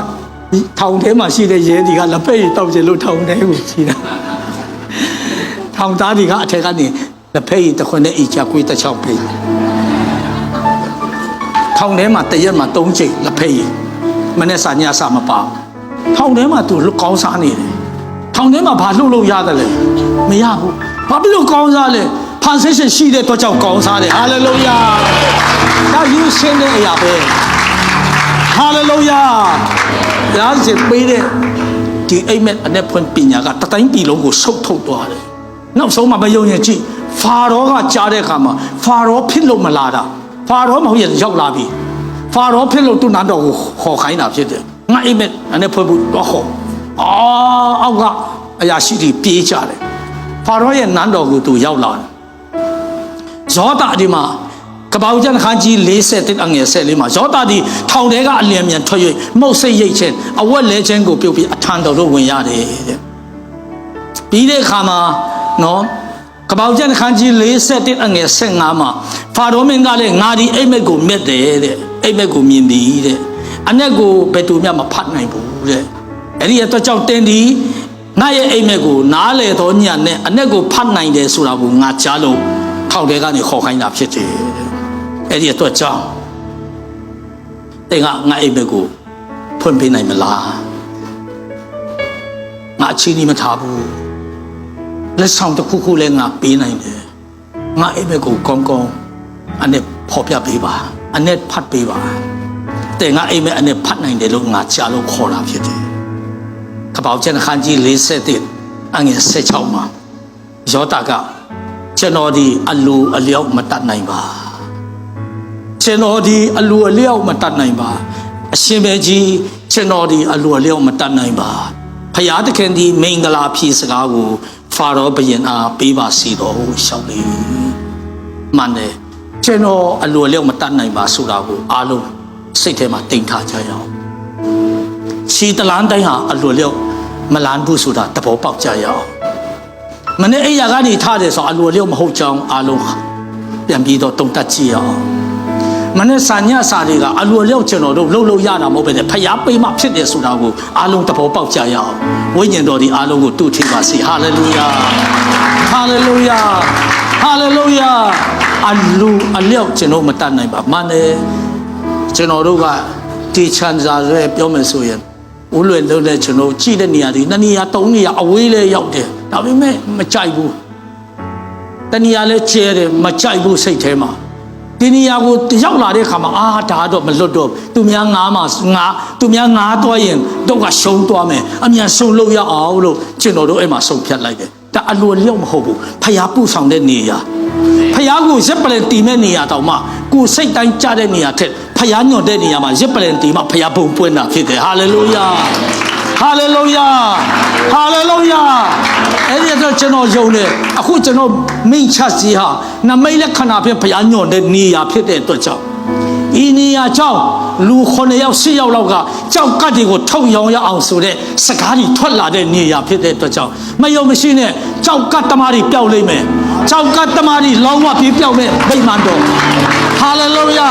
[SPEAKER 1] ထောင်ထဲမှာရှိတဲ့ရဲတွေကလက်ဖက်ရည်တောက်ချင်လို့ထောင်ထဲကိုစီးတာထောင်သားတွေကအထက်ကနေလက်ဖက်ရည်တစ်ခွက်နဲ့အီချကွေးတစ်ချောင်းပေးထောင်ထဲမှာတရက်မှာ3ချိန်လက်ဖက်ရည်မနေ့စာညစာမပါထောင်ထဲမှာသူလွတ်ကောင်းစားနေတယ်ထောင်ထဲမှာဘာလှုပ်လို့ရတယ်လဲမရဘူးဘာဖြစ်လို့ကောင်းစားလဲဖန်ဆင်းရှင်ရှိတဲ့အတွက်ကြောင့်ကောင်းစားတယ်ဟာလေလုယာဒါယူရှင်းတဲ့အရာပဲဟာလေလုယာဒါဆိုပေးတဲ့ဒီအိမ်မက်အနက်ဖွင့်ပညာကတတိုင်းပြည်လုံးကိုဆုတ်ထုတ်သွားတယ်နောက်ဆုံးမှမယုံရင်ကြည့်ဖာရောကကြားတဲ့အခါမှာဖာရောဖြစ်လို့မလာတာဖာရောမဟုတ်ရင်ရောက်လာပြီဖာရောဖြစ်လို့သူ့နန်းတော်ကိုခေါ်ခိုင်းတာဖြစ်တယ်ငါအိမ်မက်အနက်ဖွင့်ဖို့တော့ခေါ်အောက်ကအရာရှိတွေပြေးကြတယ်ဖာရောရဲ့နန်းတော်ကိုသူရောက်လာတယ်ယောသဒီမှာကပ္ပဦးကျမ်းခန်းကြီး40အငယ်14မှာယောသဒီထောင်ထဲကအလျင်မြန်ထွက်၍မုတ်စိတ်ရိတ်ခြင်းအဝတ်လဲခြင်းကိုပြုတ်ပြီးအထံတော်တို့ဝင်ရတယ်တဲ့ပြီးတဲ့အခါမှာနော်ကပ္ပဦးကျမ်းခန်းကြီး41အငယ်15မှာဖာရောမင်းကလည်းငါဒီအိမ်မက်ကိုမြက်တယ်တဲ့အိမ်မက်ကိုမြင်သည်တဲ့အနက်ကိုဘယ်သူမှမဖတ်နိုင်ဘူးတဲ့အဲ့ဒီအတွက်ကြောင့်တင်ဒီငါရဲ့အိမ်မက်ကိုနားလေသောညနဲ့အနက်ကိုဖတ်နိုင်တယ်ဆိုတာကိုငါကြားလို့ထောက်တဲကနေခေါ်ခိုင်းတာဖြစ်တယ်အဲ့ဒီအတွက်ကြောင့်တင်ကငါအိမ်မက်ကိုဖွင့်ပေးနိုင်မလားငါအချင်းကြီးမထားဘူးလက်ဆောင်တစ်ခုခုလည်းငါပေးနိုင်တယ်ငါအိမ်မက်ကိုကောင်းကောင်းအနက်ဖော်ပြပေးပါအနက်ဖတ်ပေးပါတင်ငါအိမ်မက်အနက်ဖတ်နိုင်တယ်လို့ငါကြားလို့ခေါ်တာဖြစ်တယ်ကပ္ပဦးကျမ်းခန်းကြီး41အငယ်16မှာယောသကကျွန်တော်ဒီအလိုအလျောက်မတတ်နိုင်ပါကျွန်တော်ဒီအလိုအလျောက်မတတ်နိုင်ပါအရှင်ဘဲကြီးကျွန်တော်ဒီအလိုအလျောက်မတတ်နိုင်ပါဖယားသခင်ဒီမင်္ဂလာဖြည့်စကားကိုဖာရောဘုရင်အားပေးပါစီတော်ဟုရှောက်လေမှန်တယ်ကျွန်တော်အလိုအလျောက်မတတ်နိုင်ပါဆိုတာကိုအားလုံးစိတ်ထဲမှာတင်ထားကြရအောင်ခြေတလန်းတိုင်းဟာအလိုလျောက်မလန်းဘူးဆိုတာသဘောပေါက်ကြရအောင်မနေ့အိယာကနေထားတယ်ဆိုအလိုလျောက်မဟုတ်ကြောင်းအားလုံးပြန်ပြီးတော့တုံတက်ကြည့်အောင်မနေ့စာညစာတွေကအလိုလျောက်ကျွန်တော်တို့လှုပ်လို့ရတာမဟုတ်ပဲဖျားပေးမှဖြစ်တယ်ဆိုတာကိုအားလုံးသဘောပေါက်ကြရအောင်ဝိညာဉ်တော်ဒီအားလုံးကိုတူထင်ပါစေဟာလေလုယာဟာလေလုယာဟာလေလုယာအလိုအလျောက်ကျွန်တော်မတတ်နိုင်ပါမှန်တယ်ကျွန်တော်တို့ကဒီချမ်းသာရဲပြောမယ်ဆိုရင်ဦးလွယ်လုံးနဲ့ကျွန်တော်ကြည့်တဲ့နေရာတွေ2နေရာ3နေရာအဝေးလဲရောက်တယ်ဒါပေမဲ့မကြိုက်ဘူး တဏှာလည်းကျဲတယ်မကြိုက်ဘူးစိတ်ထဲမှာဒီနေရာကိုရောက်လာတဲ့အခါမှာဒါတော့မလွတ်တော့သူများငါသူများငါသွားရင်တော့ကရှုံးသွားမယ်အမြန်ဆုံးလုပ်ရအောင်လို့ကျွန်တော်တို့အဲ့မှာဆုံးဖြတ်လိုက်တယ်ဒါအလိုလျော့မဟုတ်ဘူးဖျားပူဆောင်တဲ့နေရာဖျားကိုရက်ပလင်တီမဲ့နေရာတောင်မှကိုစိတ်တိုင်းကြတဲ့နေရာထက်ဖျားညွန်တဲ့နေရာမှာရက်ပလင်တီမှဖျားပုံပွင့်တာဖြစ်တယ်ဟာလေလုယာဟာလေလုယာဟာလေလုယာအဲ့ဒီတော့ကျွန်တော်ယုံတယ်အခုကျွန်တော်မိန့်ချက်စီဟာနမိတ်လက္ခဏာဖြင့်ဘုရားညွှန်တဲ့နေရာဖြစ်တဲ့အတွက်ကြောင့်ဤနေရာကြောင့်လူ9ယောက်10ယောက်လောက်ကကြောက်ကတ်တွေကိုထုတ်ရောင်းရအောင်ဆိုတဲ့စကားတွေထွက်လာတဲ့နေရာဖြစ်တဲ့အတွက်ကြောင့်မယုံမရှိနဲ့ကြောက်ကတ်သမားတွေပျောက်လိမ့်မယ်ကြောက်ကတ်သမားတွေလောင်းဝပြေးပျောက်တဲ့ဗိမာန်တော်ဟာလေလုယာ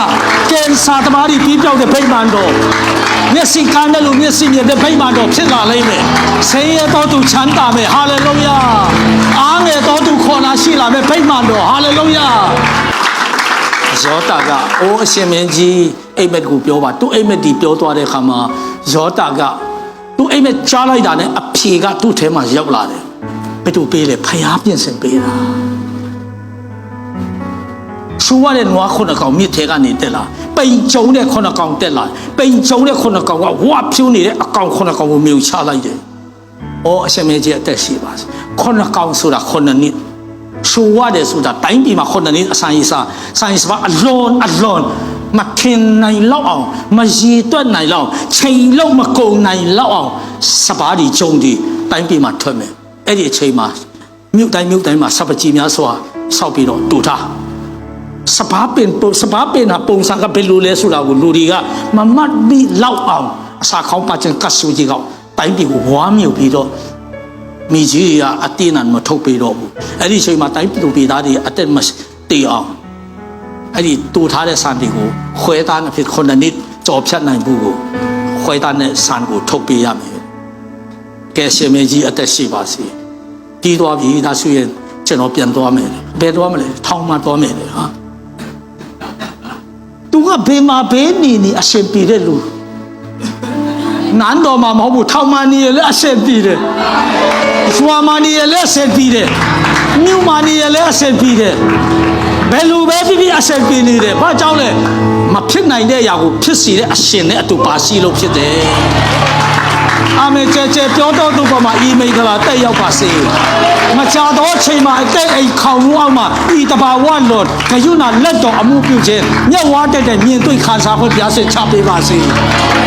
[SPEAKER 1] ကင်ဆာသမားတွေပြေးပျောက်တဲ့ဗိမာန်တော်မျက်စိကန်းတဲ့လူမျက်စိမြင်တဲ့ဗိမာန်တော်ဖြစ်လာလိမ့်မယ်ဆင်းရဲတော်သူချမ်းသာမယ်ဟာလေလုယာအားငယ်တော်သူခေါ်လာရှိလာမယ်ဗိမာန်တော်ဟာလေလုယာယောတာကအိုးအရှင်မင်းကြီးအိမ်မက်ကိုပြောပါသူအိမ်မက်ဒီပြောသွားတဲ့အခါမှာယောတာကသူအိမ်မက်ကြားလိုက်တာနဲ့အဖြေကသူ့ထဲမှာရောက်လာတယ်ဘယ်သူပေးလဲဖျားပြင်ဆင်ပေးတာရှူရတဲ့နွားခုနှစ်ကောင်မြစ်ထဲကနေတက်လာပိန်ကြုံတဲ့ခုနှစ်ကောင်တက်လာပိန်ကြုံတဲ့ခုနှစ်ကောင်ကဝါဖြူနေတဲ့အကောင်ခုနှစ်ကောင်ကိုမြုပ်ချလိုက်တယ်။အော်အရှင်မင်းကြီးအသက်ရှိပါစေ။ခုနှစ်ကောင်ဆိုတာခုနှစ်နှစ်ရှူရတယ်ဆိုတာတိုင်းပြည်မှာခုနှစ်နှစ်အဆိုင်အစာအလွန်မခင်နိုင်လောက်အောင်မရည်တွက်နိုင်လောက်ချိန်လုံးမကုန်နိုင်လောက်အောင်စပါးဒီကျုံဒီတိုင်းပြည်မှာထွက်မယ်။အဲ့ဒီအချိန်မှာမြို့တိုင်းမှာစပကြီးများစွာဆောက်ပြီးတော့တူထားစပါးပင်ဟာပုံစံကဘယ်လိုလဲဆိုတာကိုလူတွေကမမှတ်ပြီးလောက်အောင်အစာခေါင်းပါချင်းကတ်ဆူကြီးကတိုင်းပြည်ကိုဝါမြုပ်ပြီးတော့မိကြီးကအတင်းနဲ့မထုတ်ပေးတော့ဘူးအဲ့ဒီအချိန်မှာတိုင်းပြည်သားတွေအသက်မတည်အောင်အဲ့ဒီတူထားတဲ့စံတွေကိုခွဲသားနဲ့ဖြစ်ခုနှစ်နှစ်ကြော်ဖြတ်နိုင်ဘူးကိုခွဲသားနဲ့စံကိုထုတ်ပေးရမယ်ကဲရှင်မင်းကြီးအသက်ရှိပါစေပြီးသွားပြီဒါဆိုရင်ကျွန်တော်ပြန်သွားမယ်ဘယ်သွားမလဲထောင်းမှသွားမယ်လေဟာသူကဘေးမှာဘေးနေအရှင်ပြေတဲ့လူနန်းတော်မှာမဟုတ်ဘူးထောင်မှနေရလဲအရှင်ပြေတယ်ရွာမှနေရလဲအရှင်ပြေတယ်မြို့မှနေရလဲအရှင်ပြေတယ်ဘယ်လိုပဲဖြစ်အရှင်ပြေနေတယ်ဘာကြောင့်လဲမဖြစ်နိုင်တဲ့အရာကိုဖြစ်စေတဲ့အရှင်နဲ့အတူပါရှိလို့ဖြစ်တယ်အာမင်ကျဲပြောတော်သူပေါ်မှာဤမိဂလာတက်ရောက်ပါစေမချသောအချိန်မှာအသက်အိမ်ခေါင်မှုအောက်မှာဤတဘာဝလွန်ဂယုဏလက်တော်အမှုပြုခြင်းမျက်ဝါးတက်တဲ့မြင်တွေ့ခံစားဖို့ဘုရားရှင်ချပေးပါစေ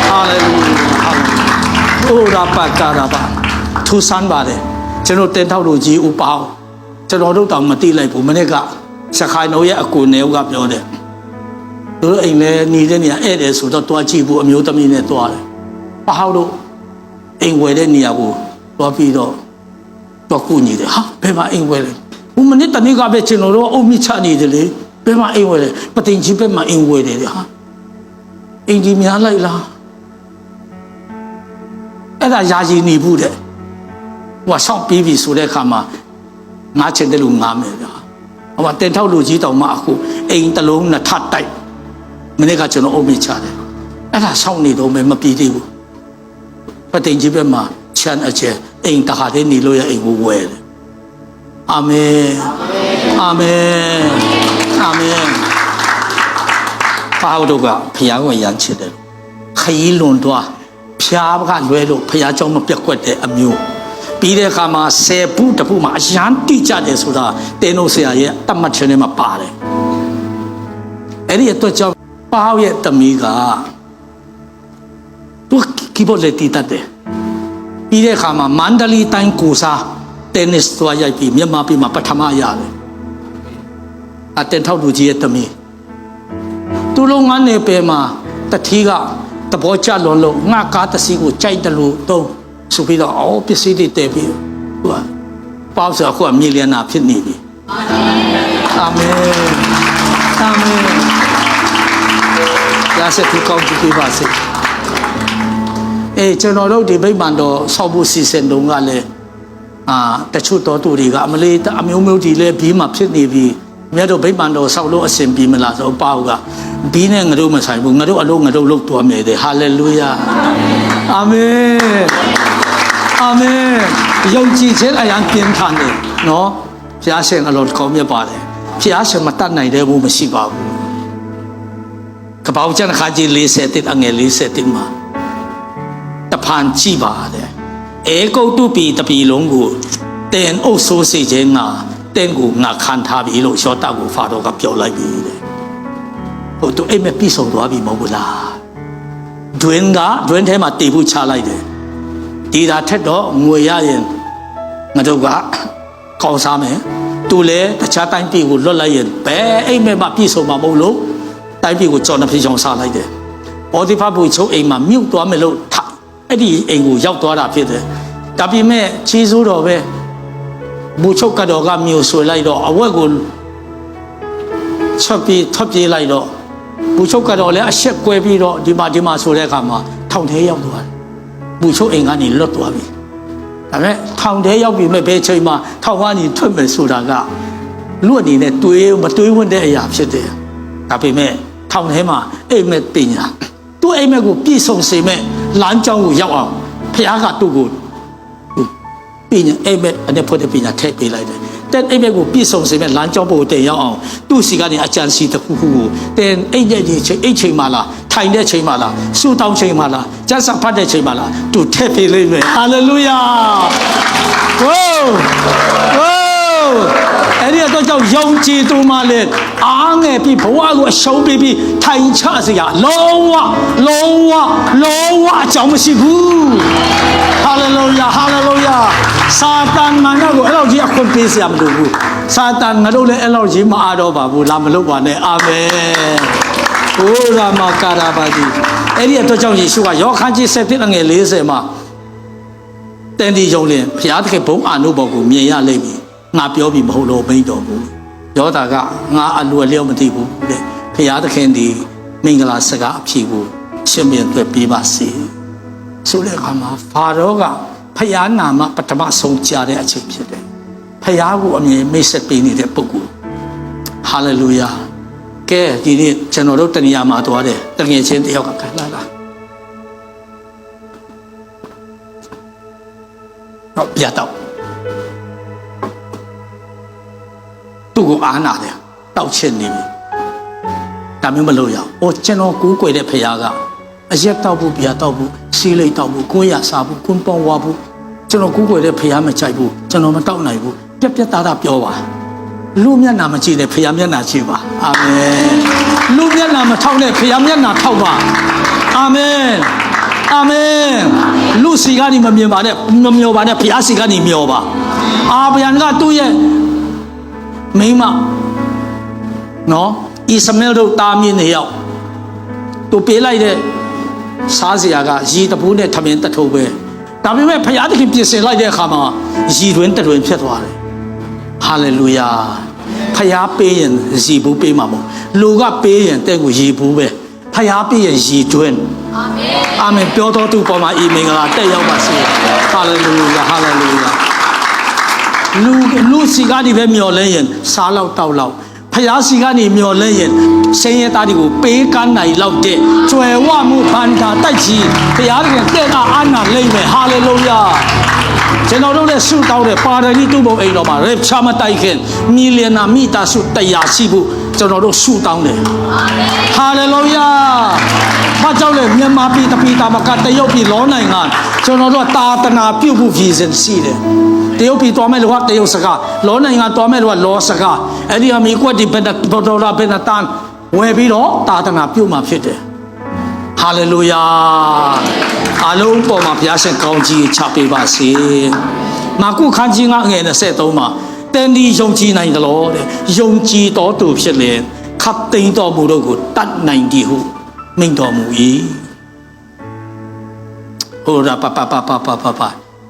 [SPEAKER 1] ဟာလေလုယာအိုရာပါကာရာပါထူဆန်းပါတယ်ကျွန်တော်တင်ထောက်လို့ကြီးဥပေါကျွန်တော်တို့တောင်မသိလိုက်ဘူးမနေ့ကစခိုင်နိုရဲ့အကူနေဦးကပြောတယ်သူတို့အိမ်လဲနေတဲ့နေရာဧည့်တယ်ဆိုတော့တွားကြည့်ဖို့အမျိုးသမီးနဲ့တွားတယ်ပဟောက်တို့အိမ်ဝယ်တဲ့နေရာကိုသွားပြီးတော့ကူညီတယ်ဟာဘယ်မှာအိမ်ဝယ်လဲဘုမနစ်တနေ့ကပဲကျွန်တော်တို့အုံမြချနေတယ်လေဘယ်မှာအိမ်ဝယ်လဲပတင်ကြီးဘက်မှာအိမ်ဝယ်တယ်ဟာအိမ်ကြီးများလိုက်လားအဲ့ဒါယာယီနေဘူးတဲ့ဟိုဆောက်ပြီးပြီဆိုတဲ့အခါမှာငါချင်တယ်လို့ငါမယ်ဗျာဟိုတင်ထောက်လူကြီးတောင်မှအခုအိမ်တစ်လုံးနှစ်ထပ်တိုက်မနေ့ကကျွန်တော်အုံမြချတယ်အဲ့ဒါဆောက်နေတော့မပြီးသေးဘူးပတင်ကြီးဘက်မှာချမ်းအကျဲအိမ်တခါတည်းနေလို့ရအိမ်ကိုဝယ်တယ်အာမင်အာမင်အာမင်ပါဟောတို့ကဖျားကိုရမ်းချစ်တယ်ခရီးလွန်သွားဖျားကလွဲလို့ဖျားเจ้าမပြက်ကွက်တဲ့အမျိုးပြီးတဲ့အခါမှာ10ဘူးတဘူးမှာအရန်တိကျတယ်ဆိုတာတင်းတို့ဆရာရဲ့တတ်မှတ်ခြင်းထဲမှာပါတယ်အဲ့ဒီအတွက်ကြောင့်ပါဟောရဲ့တမီးကသူကီးဘုတ်လက်တီးတတ်တယ်ပြီးတဲ့အခါမှာမန္တလေးတိုင်းကိုစားတင်းနစ်သွားရိုက်ပြီးမြန်မာပြည်မှာပထမရတယ်အတင်ထောက်လူကြီးရဲ့တမီးသူလုံးငန်းနေပဲမှာတတိကတဘောချလွန်လို့ငါကားတစီကိုကြိုက်တယ်လို့တော့ဆိုပြီးတော့အော်ပစ္စည်းတွေတည်ပြီးဟိုပေါ့ဆိုအခုကမီလီယံနာဖြစ်နေပြီအာမင်အာမင်ရစတဲ့ကောင်းကြည့်ပါစေကျွန်တော်တို့ဒီဗိမာန်တော်ဆောက်ဖို့စီစဉ်တုန်းကလည်းတချို့တော်သူတွေကအမလေးအမျိုးမျိုးဒီလဲဘီးမှာဖြစ်နေပြီမြတ်တို့ဗိမာန်တော်ဆောက်လို့အစဉ်ပြီးမလားဆိုပေါ့ကဘီးနဲ့ငါတို့မဆိုင်ဘူးငါတို့အလုံးငါတို့လုပ်သွားမယ်တဲ့ဟာလေလုယာအာမင်အာမင်ယုံကြည်ခြင်းအရန်ပြင်းထန်တယ်နော် ဖျားရှင်အလုံးကောင်းမြတ်ပါတယ်ဖျားရှင်မတတ်နိုင်တဲ့ဘူးမရှိပါဘူးကပောက်ကျန်ခါကြီး40တိအငယ်40တိမှာတဖန်ကြည့်ပါတယ်အေကုတ်တုပီတပီလုံးကိုတင်အုပ်ဆိုးစေခြင်းငါတင်ကိုငါခံထားပြီလို့ရှောတာကိုဖာတော့ကပြောလိုက်ပြီတဲ့ဟိုသူအိမ်မက်ပြီးဆုံးသွားပြီမဟုတ်ဘူးလားတွင်ထဲမှာတည်ဖို့ချလိုက်တယ်ဒီသာထက်တော့ငွေရရင်ငါတို့ကကောင်းစားမယ်သူလည်းတခြားတိုင်းပြည်ကိုလွတ်လိုက်ရင်ဘယ်အိမ်မက်မှပြီးဆုံးမှာမဟုတ်လို့တိုင်းပြည်ကိုကြော်နှစ်ဖြေချောင်းစားလိုက်တယ်ဘောဓိဖတ်ဖို့ချုပ်အိမ်မှာမြုပ်သွားမယ်လို့အဲ့ဒီအိမ်ကိုရောက်သွားတာဖြစ်တယ်ဒါပေမဲ့ခြေစိုးတော်ပဲဘူချုပ်ကတော့ကမျိုးဆွေလိုက်တော့အဝက်ကိုချက်ပြီးထွက်ပြေးလိုက်တော့ဘူချုပ်ကတော့လည်းအဆက်ကွဲပြီးတော့ဒီမှာဆိုတဲ့အခါမှာထောင်ထဲရောက်သွားတယ်ဘူချုပ်အိမ်ကနေလွတ်သွားပြီဒါပေမဲ့ထောင်ထဲရောက်ပြီမဲ့ဘယ်ချိန်မှာထောင်ကနေထွက်မယ်ဆိုတာကလူအနေနဲ့မတွေးဝင်တဲ့အရာဖြစ်တယ်ဒါပေမဲ့ထောင်ထဲမှာအိမ်မက်ပညာသူ့အိမ်မက်ကိုပြည့်စုံစေမဲ့လမ်းကြောင်းကိုရောက်အောင်ဖခင်ကသူ့ကိုပညာအိမ်မက်အနေဖို့တဲ့ပညာထည့်ပေးလိုက်တယ်တဲ့အိမ်မက်ကိုပြည့်စုံစေမဲ့လမ်းကြောင်းပေါ်တင်ရောက်အောင်သူ့စီကနေအကြံစီတစ်ခုခုကိုတင်အိမ်ရဲ့ချိန်မှလားထိုင်တဲ့ချိန်မှလားဆူတောင်းချိန်မှလားကျမ်းစာဖတ်တဲ့ချိန်မှလားသူထည့်ပေးလိုက်မယ်ဟာလေလုယာဝိုးအဲ့ဒီတော့ကြောင့်ယုံကြည်သူမှလည်းအားငယ်ပြီးဘဝကိုအရှုံးပေးပြီးထိုင်ချစရာလုံးဝအကြောင်းမရှိဘူးဟာလေလုယာစာတန်မန်ကိုအဲ့လိုကြီးအခွင့်ပေးစရာမလိုဘူးစာတန်ငါတို့လည်းအဲ့လိုကြီးမအားတော့ပါဘူးလာမလုပ်ပါနဲ့အာမင်ဘုရားမကာရာပါတိအဲ့ဒီတော့ကြောင့်ယေရှုကယောဟန်ကြီး7အငယ်40မှာတန်တီယုံလင်ဘုရားသခင်ဘုန်းအာနုဘော်ကိုမြင်ရလိမ့်မည်ငါပြောပြီးမဟုတ်လို့မိန့်တော်ဘူးယောသာကငါအလိုအလျောက်မသိဘူးတဲ့ဘုရားသခင်ဒီမင်္ဂလာစကားအဖြစ်ကိုရှင်းပြသွက်ပေးပါစေဆိုတဲ့အခါမှာဖာရောကဘုရားနာမပထမဆုံးကြားတဲ့အချိန်ဖြစ်တယ်ဘုရားကိုအမြဲမိတ်ဆက်ပေးနေတဲ့ပုဂ္ဂိုလ်ဟာလေလုယာကဲဒီနေ့ကျွန်တော်တို့တဏှာမှာသွားတယ်တငယ်ချင်းတယောက်ကခိုင်းလာတာတော့ပြတော့သူ့ကိုအားနာတယ်တောက်ချင်နေပြီဒါမျိုးမလုပ်ရအောင်ကျွန်တော်ကူးကွယ်တဲ့ဖခင်ကအရက်တောက်ဖို့ပြတောက်ဖို့စီးလိတ်တောက်ဖို့ကွန်းရစားဖို့ကွန်းပေါင်းဝါဖို့ကျွန်တော်ကူးကွယ်တဲ့ဖခင်မကြိုက်ဘူးကျွန်တော်မတောက်နိုင်ဘူးပြက်သားပြောပါလူမျက်နှာမကြည့်နဲ့ဖခင်မျက်နှာကြည့်ပါအာမင်လူမျက်နှာမထောက်နဲ့ဖခင်မျက်နှာထောက်ပါအာမင်လူစီကနေမမြင်ပါနဲ့မမျောပါနဲ့ဖခင်စီကနေမျောပါအာဗြဟံကသူ့ရဲ့မိမနော်ဣစမဲလ်တို့တာမင်းနေရောက်သူပေးလိုက်တဲ့စားစရာကရေတပူးနဲ့ထမင်းတထုပ်ပဲဒါပေမဲ့ဖခင်သခင်ပြင်ဆင်လိုက်တဲ့အခါမှာရေတွင်တတွင်ဖြစ်သွားတယ်ဟာလေလုယာဖခင်ပေးရင်ရေဘူးပေးမှာမဟုတ်လူကပေးရင်တဲ့ကိုရေဘူးပဲဖခင်ပေးရင်ရေတွင်အာမင်ပြောတော်သူပေါ်မှာဤမင်္ဂလာတက်ရောက်ပါစေဟာလေလုယာလူစီကနေပဲမျောလဲရင်စားလောက်တောက်လောက်ဖျားစီကနေမျောလဲရင်ဆင်းရဲသားတွေကိုပေးကမ်းနိုင်လောက်တဲ့ကျွယ်ဝမှုဖန်တာတိုက်ကြီးဖျားတွေကတဲ့အာနာလိမ့်မယ်ဟာလေလုယာကျွန်တော်တို့လည်းဆုတောင်းတယ်ပါရဏိတုဘုံအိမ်တော်မှာရေချမတိုက်ခင်မီလီယနာမိသားစု100ရှိဖို့ကျွန်တော်တို့ဆုတောင်းတယ်ဟာလေလုယာဘာကြောင့်လဲမြန်မာပြည်တပြည်တာမကတရုတ်ပြည်လောနိုင်ငံကျွန်တော်တို့တာသနာပြုတ်ဖို့ရည်စင်ရှိတယ်တရုတ်ပြည်တော်မဲ့လို့ကတရုတ်စကားလောနိုင်ငံတော်မဲ့လို့ကလောစကားအဲ့ဒီအမေကွက်ဒီဘယ်ဒေါ်လာဘယ်တန်ဝယ်ပြီးတော့တာသနာပြုတ်မှာဖြစ်တယ်ဟာလေလုယာအလုံးပေါ်မှာဘုရားရှင်ကောင်းကြီးချပေးပါစေမာကုခန်းကြီးငါငယ်23မှာတန်ဒီယုံကြည်နိုင်ကြလို့တဲ့ယုံကြည်တော်သူဖြစ်လေခပ်သိမ်းတော်မူတို့ကိုတတ်နိုင်သည်ဟုမိန့်တော်မူ၏ဟိုရာပ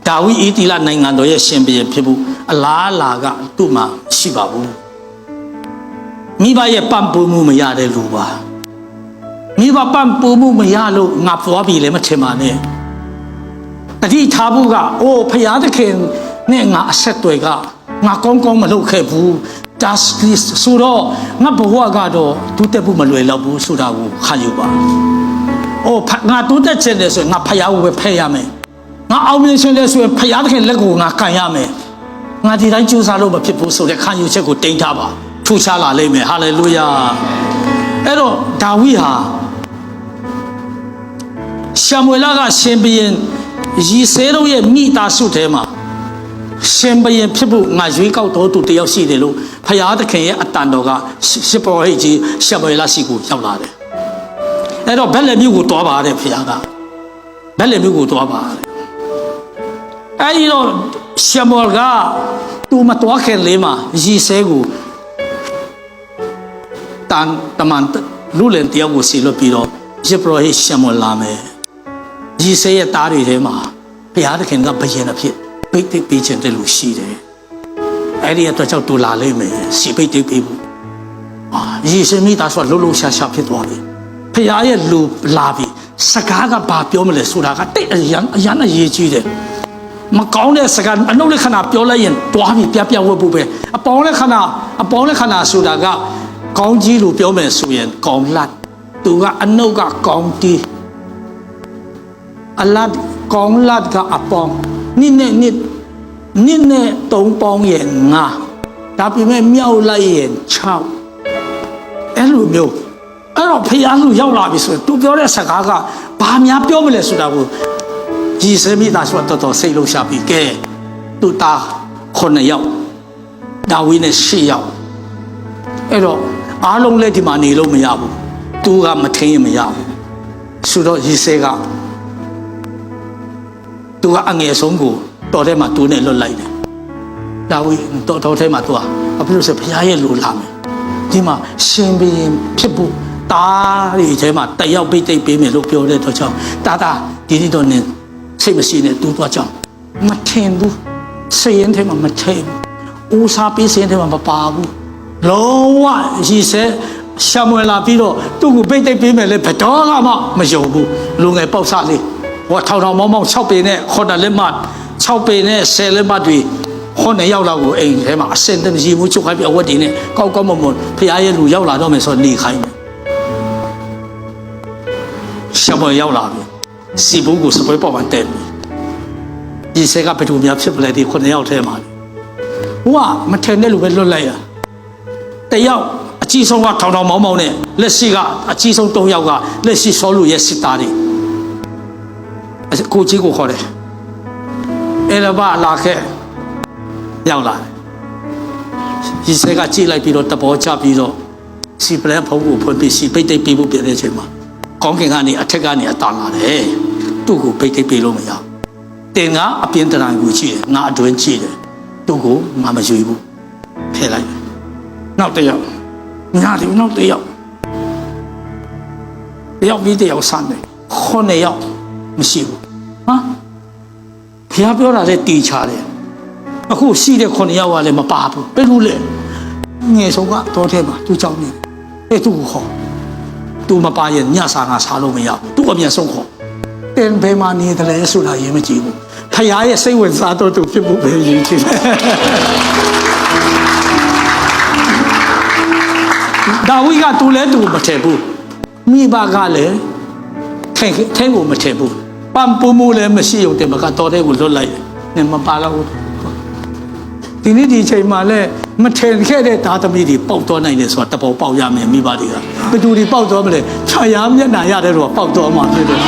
[SPEAKER 1] ဒါဝိဣတိလနိုင်ငံတော်ရဲ့ရှင်ဘုရင်ဖြစ်ဖို့အလားအလာကသူ့မှာရှိပါဘူးမိဘရဲ့ပံ့ပိုးမှုမရတဲ့လူပါမိဘပံ့ပိုးမှုမရလို့ငါဖွားပြီလည်းမထင်ပါနဲ့တတိထားဖို့ကအိုးဖရာသခင်နဲ့ငါအဆက်တွေကငါကောင်းမလုပ်ခဲ့ဘူးဒါဆိုတော့ငါဘဝကတော့တူးတက်ဖို့မလွယ်တော့ဘူးဆိုတာကိုခံယူပါအိုးငါတူးတက်ချင်တယ်ဆိုရင်ငါဖရာကိုပဲဖဲ့ရမယ်ငါအောင်မြင်ရှင်လဲဆိုရင်ဖရာသခင်လက်ကိုငါကန်ရမယ် ငါဒီတိုင်းကြိုးစားလို့မဖြစ်ဘူးဆိုတဲ့ခံယူချက်ကိုတင်ထားပါထူခြားလာလိမ့်မယ်ဟာလေလုယာအဲ့တော့ဒါဝိဟာရှမွေလကရှင်ဘုရင်ရီဆဲတို့ရဲ့မိသားစုထဲမှာရှင်ဘုရင်ဖြစ်ဖို့ငါရွေးကောက်တော်သူတယောက်ရှိတယ်လို့ဖယားသခင်ရဲ့အတန်တော်ကရှစ်ပရောဟိတ်ကြီးရှမွေလရှိကိုရောက်လာတယ်အဲ့တော့ဗက်လက်မြို့ကိုတွားပါတယ်ဖယားကဗက်လက်မြို့ကိုတွားပါတယ်အဲ့ဒီတော့ရှမွေလကသူမတွားခင်လေးမှာရီဆဲကိုတမန်လူလင်တယောက်ကိုစီလို့ပြီးတော့ရှစ်ပရောဟိတ်ရှမွေလလာမယ်ရီဆဲရဲ့သားတွေထဲမှာဘုရားသခင်ကဘယင်အဖြစ်ပိတ်သိပ်ပေးခြင်းတဲ့လူရှိတယ်အဲ့ဒီအတွက်ကြောင့်တူလာလိမ့်မယ်စီပိတ်သိပ်ပေးဖို့ရီဆဲမိသားစုလှုပ်လှုပ်ရှားရှားဖြစ်သွားပြီဘုရားရဲ့လူလာပြီစကားကဘာပြောမလဲဆိုတာကတိတ်အရန်အရေးကြီးတယ်မကောင်းတဲ့စကားအနှုတ်လက်ခဏပြောလိုက်ရင်တွားပြီးပြဝတ်ဖို့ပဲအပေါင်းလက်ခဏဆိုတာကကောင်းကြီးလို့ပြောမယ်ဆိုရင်ကောင်းလတ်သူကအနှုတ်ကကောင်းတီးအလတ်ကောင်းလတ်ကအပေါင်းနှစ်နဲ့သုံးပေါင်းရဲ့ငါဒါပေမဲ့မြောက်လိုက်ရဲ့6အဲ့လိုမျိုးအဲ့တော့ဖယားလူရောက်လာပြီဆိုရင်သူပြောတဲ့စကားကဘာများပြောမလဲဆိုတာကိုဂျီဆမိသားဆိုတော့စိတ်လုံးရှာပြီးကဲသူသား9ယောက်ဒါဝိနဲ့10ယောက်အဲ့တော့အားလုံးလည်းဒီမှာနေလို့မရဘူးသူကမထင်းရင်မရဘူးဆိုတော့ဂျီဆဲကသူကအငယ်ဆုံးကိုတော်ထဲမှာသူနဲ့လွတ်လိုက်တယ်ဒါဝိတော်ထဲမှာသူကဘာဖြစ်လို့ဆိုဘုရားရဲ့လူလာမယ်ဒီမှာရှင်ဘုရင်ဖြစ်ဖို့တားတွေထဲမှာတယောက်ပိတ်သိပ်ပေးမယ်လို့ပြောတဲ့တော့ကြောင့်တာဒီနေ့တော့နင်စိတ်မရှိနဲ့တူတော့ကြောင့်မထင်ဘူးစိတ်ရင်ထဲမှာမထင်ဘူးဦးစားပေးစိတ်ရင်ထဲမှာမပါဘူးလုံးဝရီဆဲရှမွေလာပြီးတော့သူ့ကိုပိတ်သိပ်ပေးမယ်လေဘယ်တော့မှမယုံဘူးလူငယ်ပေါက်စားလေးဟောထောင်မောင်း6ပေနဲ့9လက်မ6ပေနဲ့10လက်မတွေ9ရောက်လောက်ကိုအိမ်ထဲမှာအစင်တမရှိဘူးချုပ်ခိုင်းပြီးအဝတ်တွေနဲ့ကောက်မွန်ဖရားရဲ့လူရောက်လာတော့မယ်ဆိုနေခိုင်းတယ်ရှမွေရောက်လာပြီစီဘူးကိုစပွဲပေါ်မှာတက်ပြီဒီစက်ကဘယ်သူများဖြစ်ပလဲဒီ9ရောက်ထဲမှာဟိုကမထင်တဲ့လူပဲလွတ်လိုက်ရတယောက်အကြီးဆုံးကထောင်မောင်းနဲ့လက်ရှိကအကြီးဆုံး3ယောက်ကလက်ရှိဆောလူရဲ့စစ်သားတွေကိုကြီးကိုခေါ်တယ်အဲ့ဒါပါလာခဲ့ရောက်လာတယ်ဒီစက်ကကြည့်လိုက်ပြီးတော့တဘောချပြီးတော့စီပလန်ဖုံးကိုဖွင့်ပြီးစီပိတ်သိပ်ပြီးဖို့ပြတဲ့အချိန်မှာကောင်းကင်ကနေအထက်ကနေအတာလာတယ်သူ့ကိုပိတ်သိပ်ပြီးလို့မရတင်ကအပြင်းတရံကိုကြည့်တယ်ငါအတွင်းကြည့်တယ်သူ့ကိုငါမရွေဘူးဖယ်လိုက်နောက်တစ်ယောက်ညာတယ်နောက်တစ်ယောက်ပြီးတယောက်ဆန်းတယ်9ယောက်မရှိဘူးဟာဘုရားပြောတာလည်းတီချတယ်အခုရှိတဲ့9ယောက်ကလည်းမပါဘူးဘယ်လိုလဲငယ်ဆုံးကတော့ထဲမှာသူကြောင်းနေတယ်သူ့ကိုခေါ်သူမပါရင်ညစာငါစားလို့မရဘူးသူအမြန်ဆုံးခေါ်တင်ဘယ်မှာနေတယ်လဲဆိုတာရေးမကြည့်ဘူးဖခင်ရဲ့စိတ်ဝင်စားတော့သူဖြစ်ဖို့ပဲရည်ကြည်တယ်ဒါဝိကသူလည်းသူမထည့်ဘူးမိဘကလည်းထဲကိုမထည့်ဘူးပမ်ပူမူလည်းမရှိုံတယ်မကတော့တဲ့ကိုလွတ်လိုက်တယ်မပါတော့ဒီနေ့ဒီချိန်မှာလည်းမထင်ခဲ့တဲ့သားသမီးတွေပေါက်တော့နိုင်တယ်ဆိုတာတပေါ်ပေါက်ရမယ်မိဘတွေကဘယ်သူတွေပေါက်တော့မလဲခြာရားမျက်နှာရတယ်တော့ပေါက်တော့မှာဖြစ်တယ်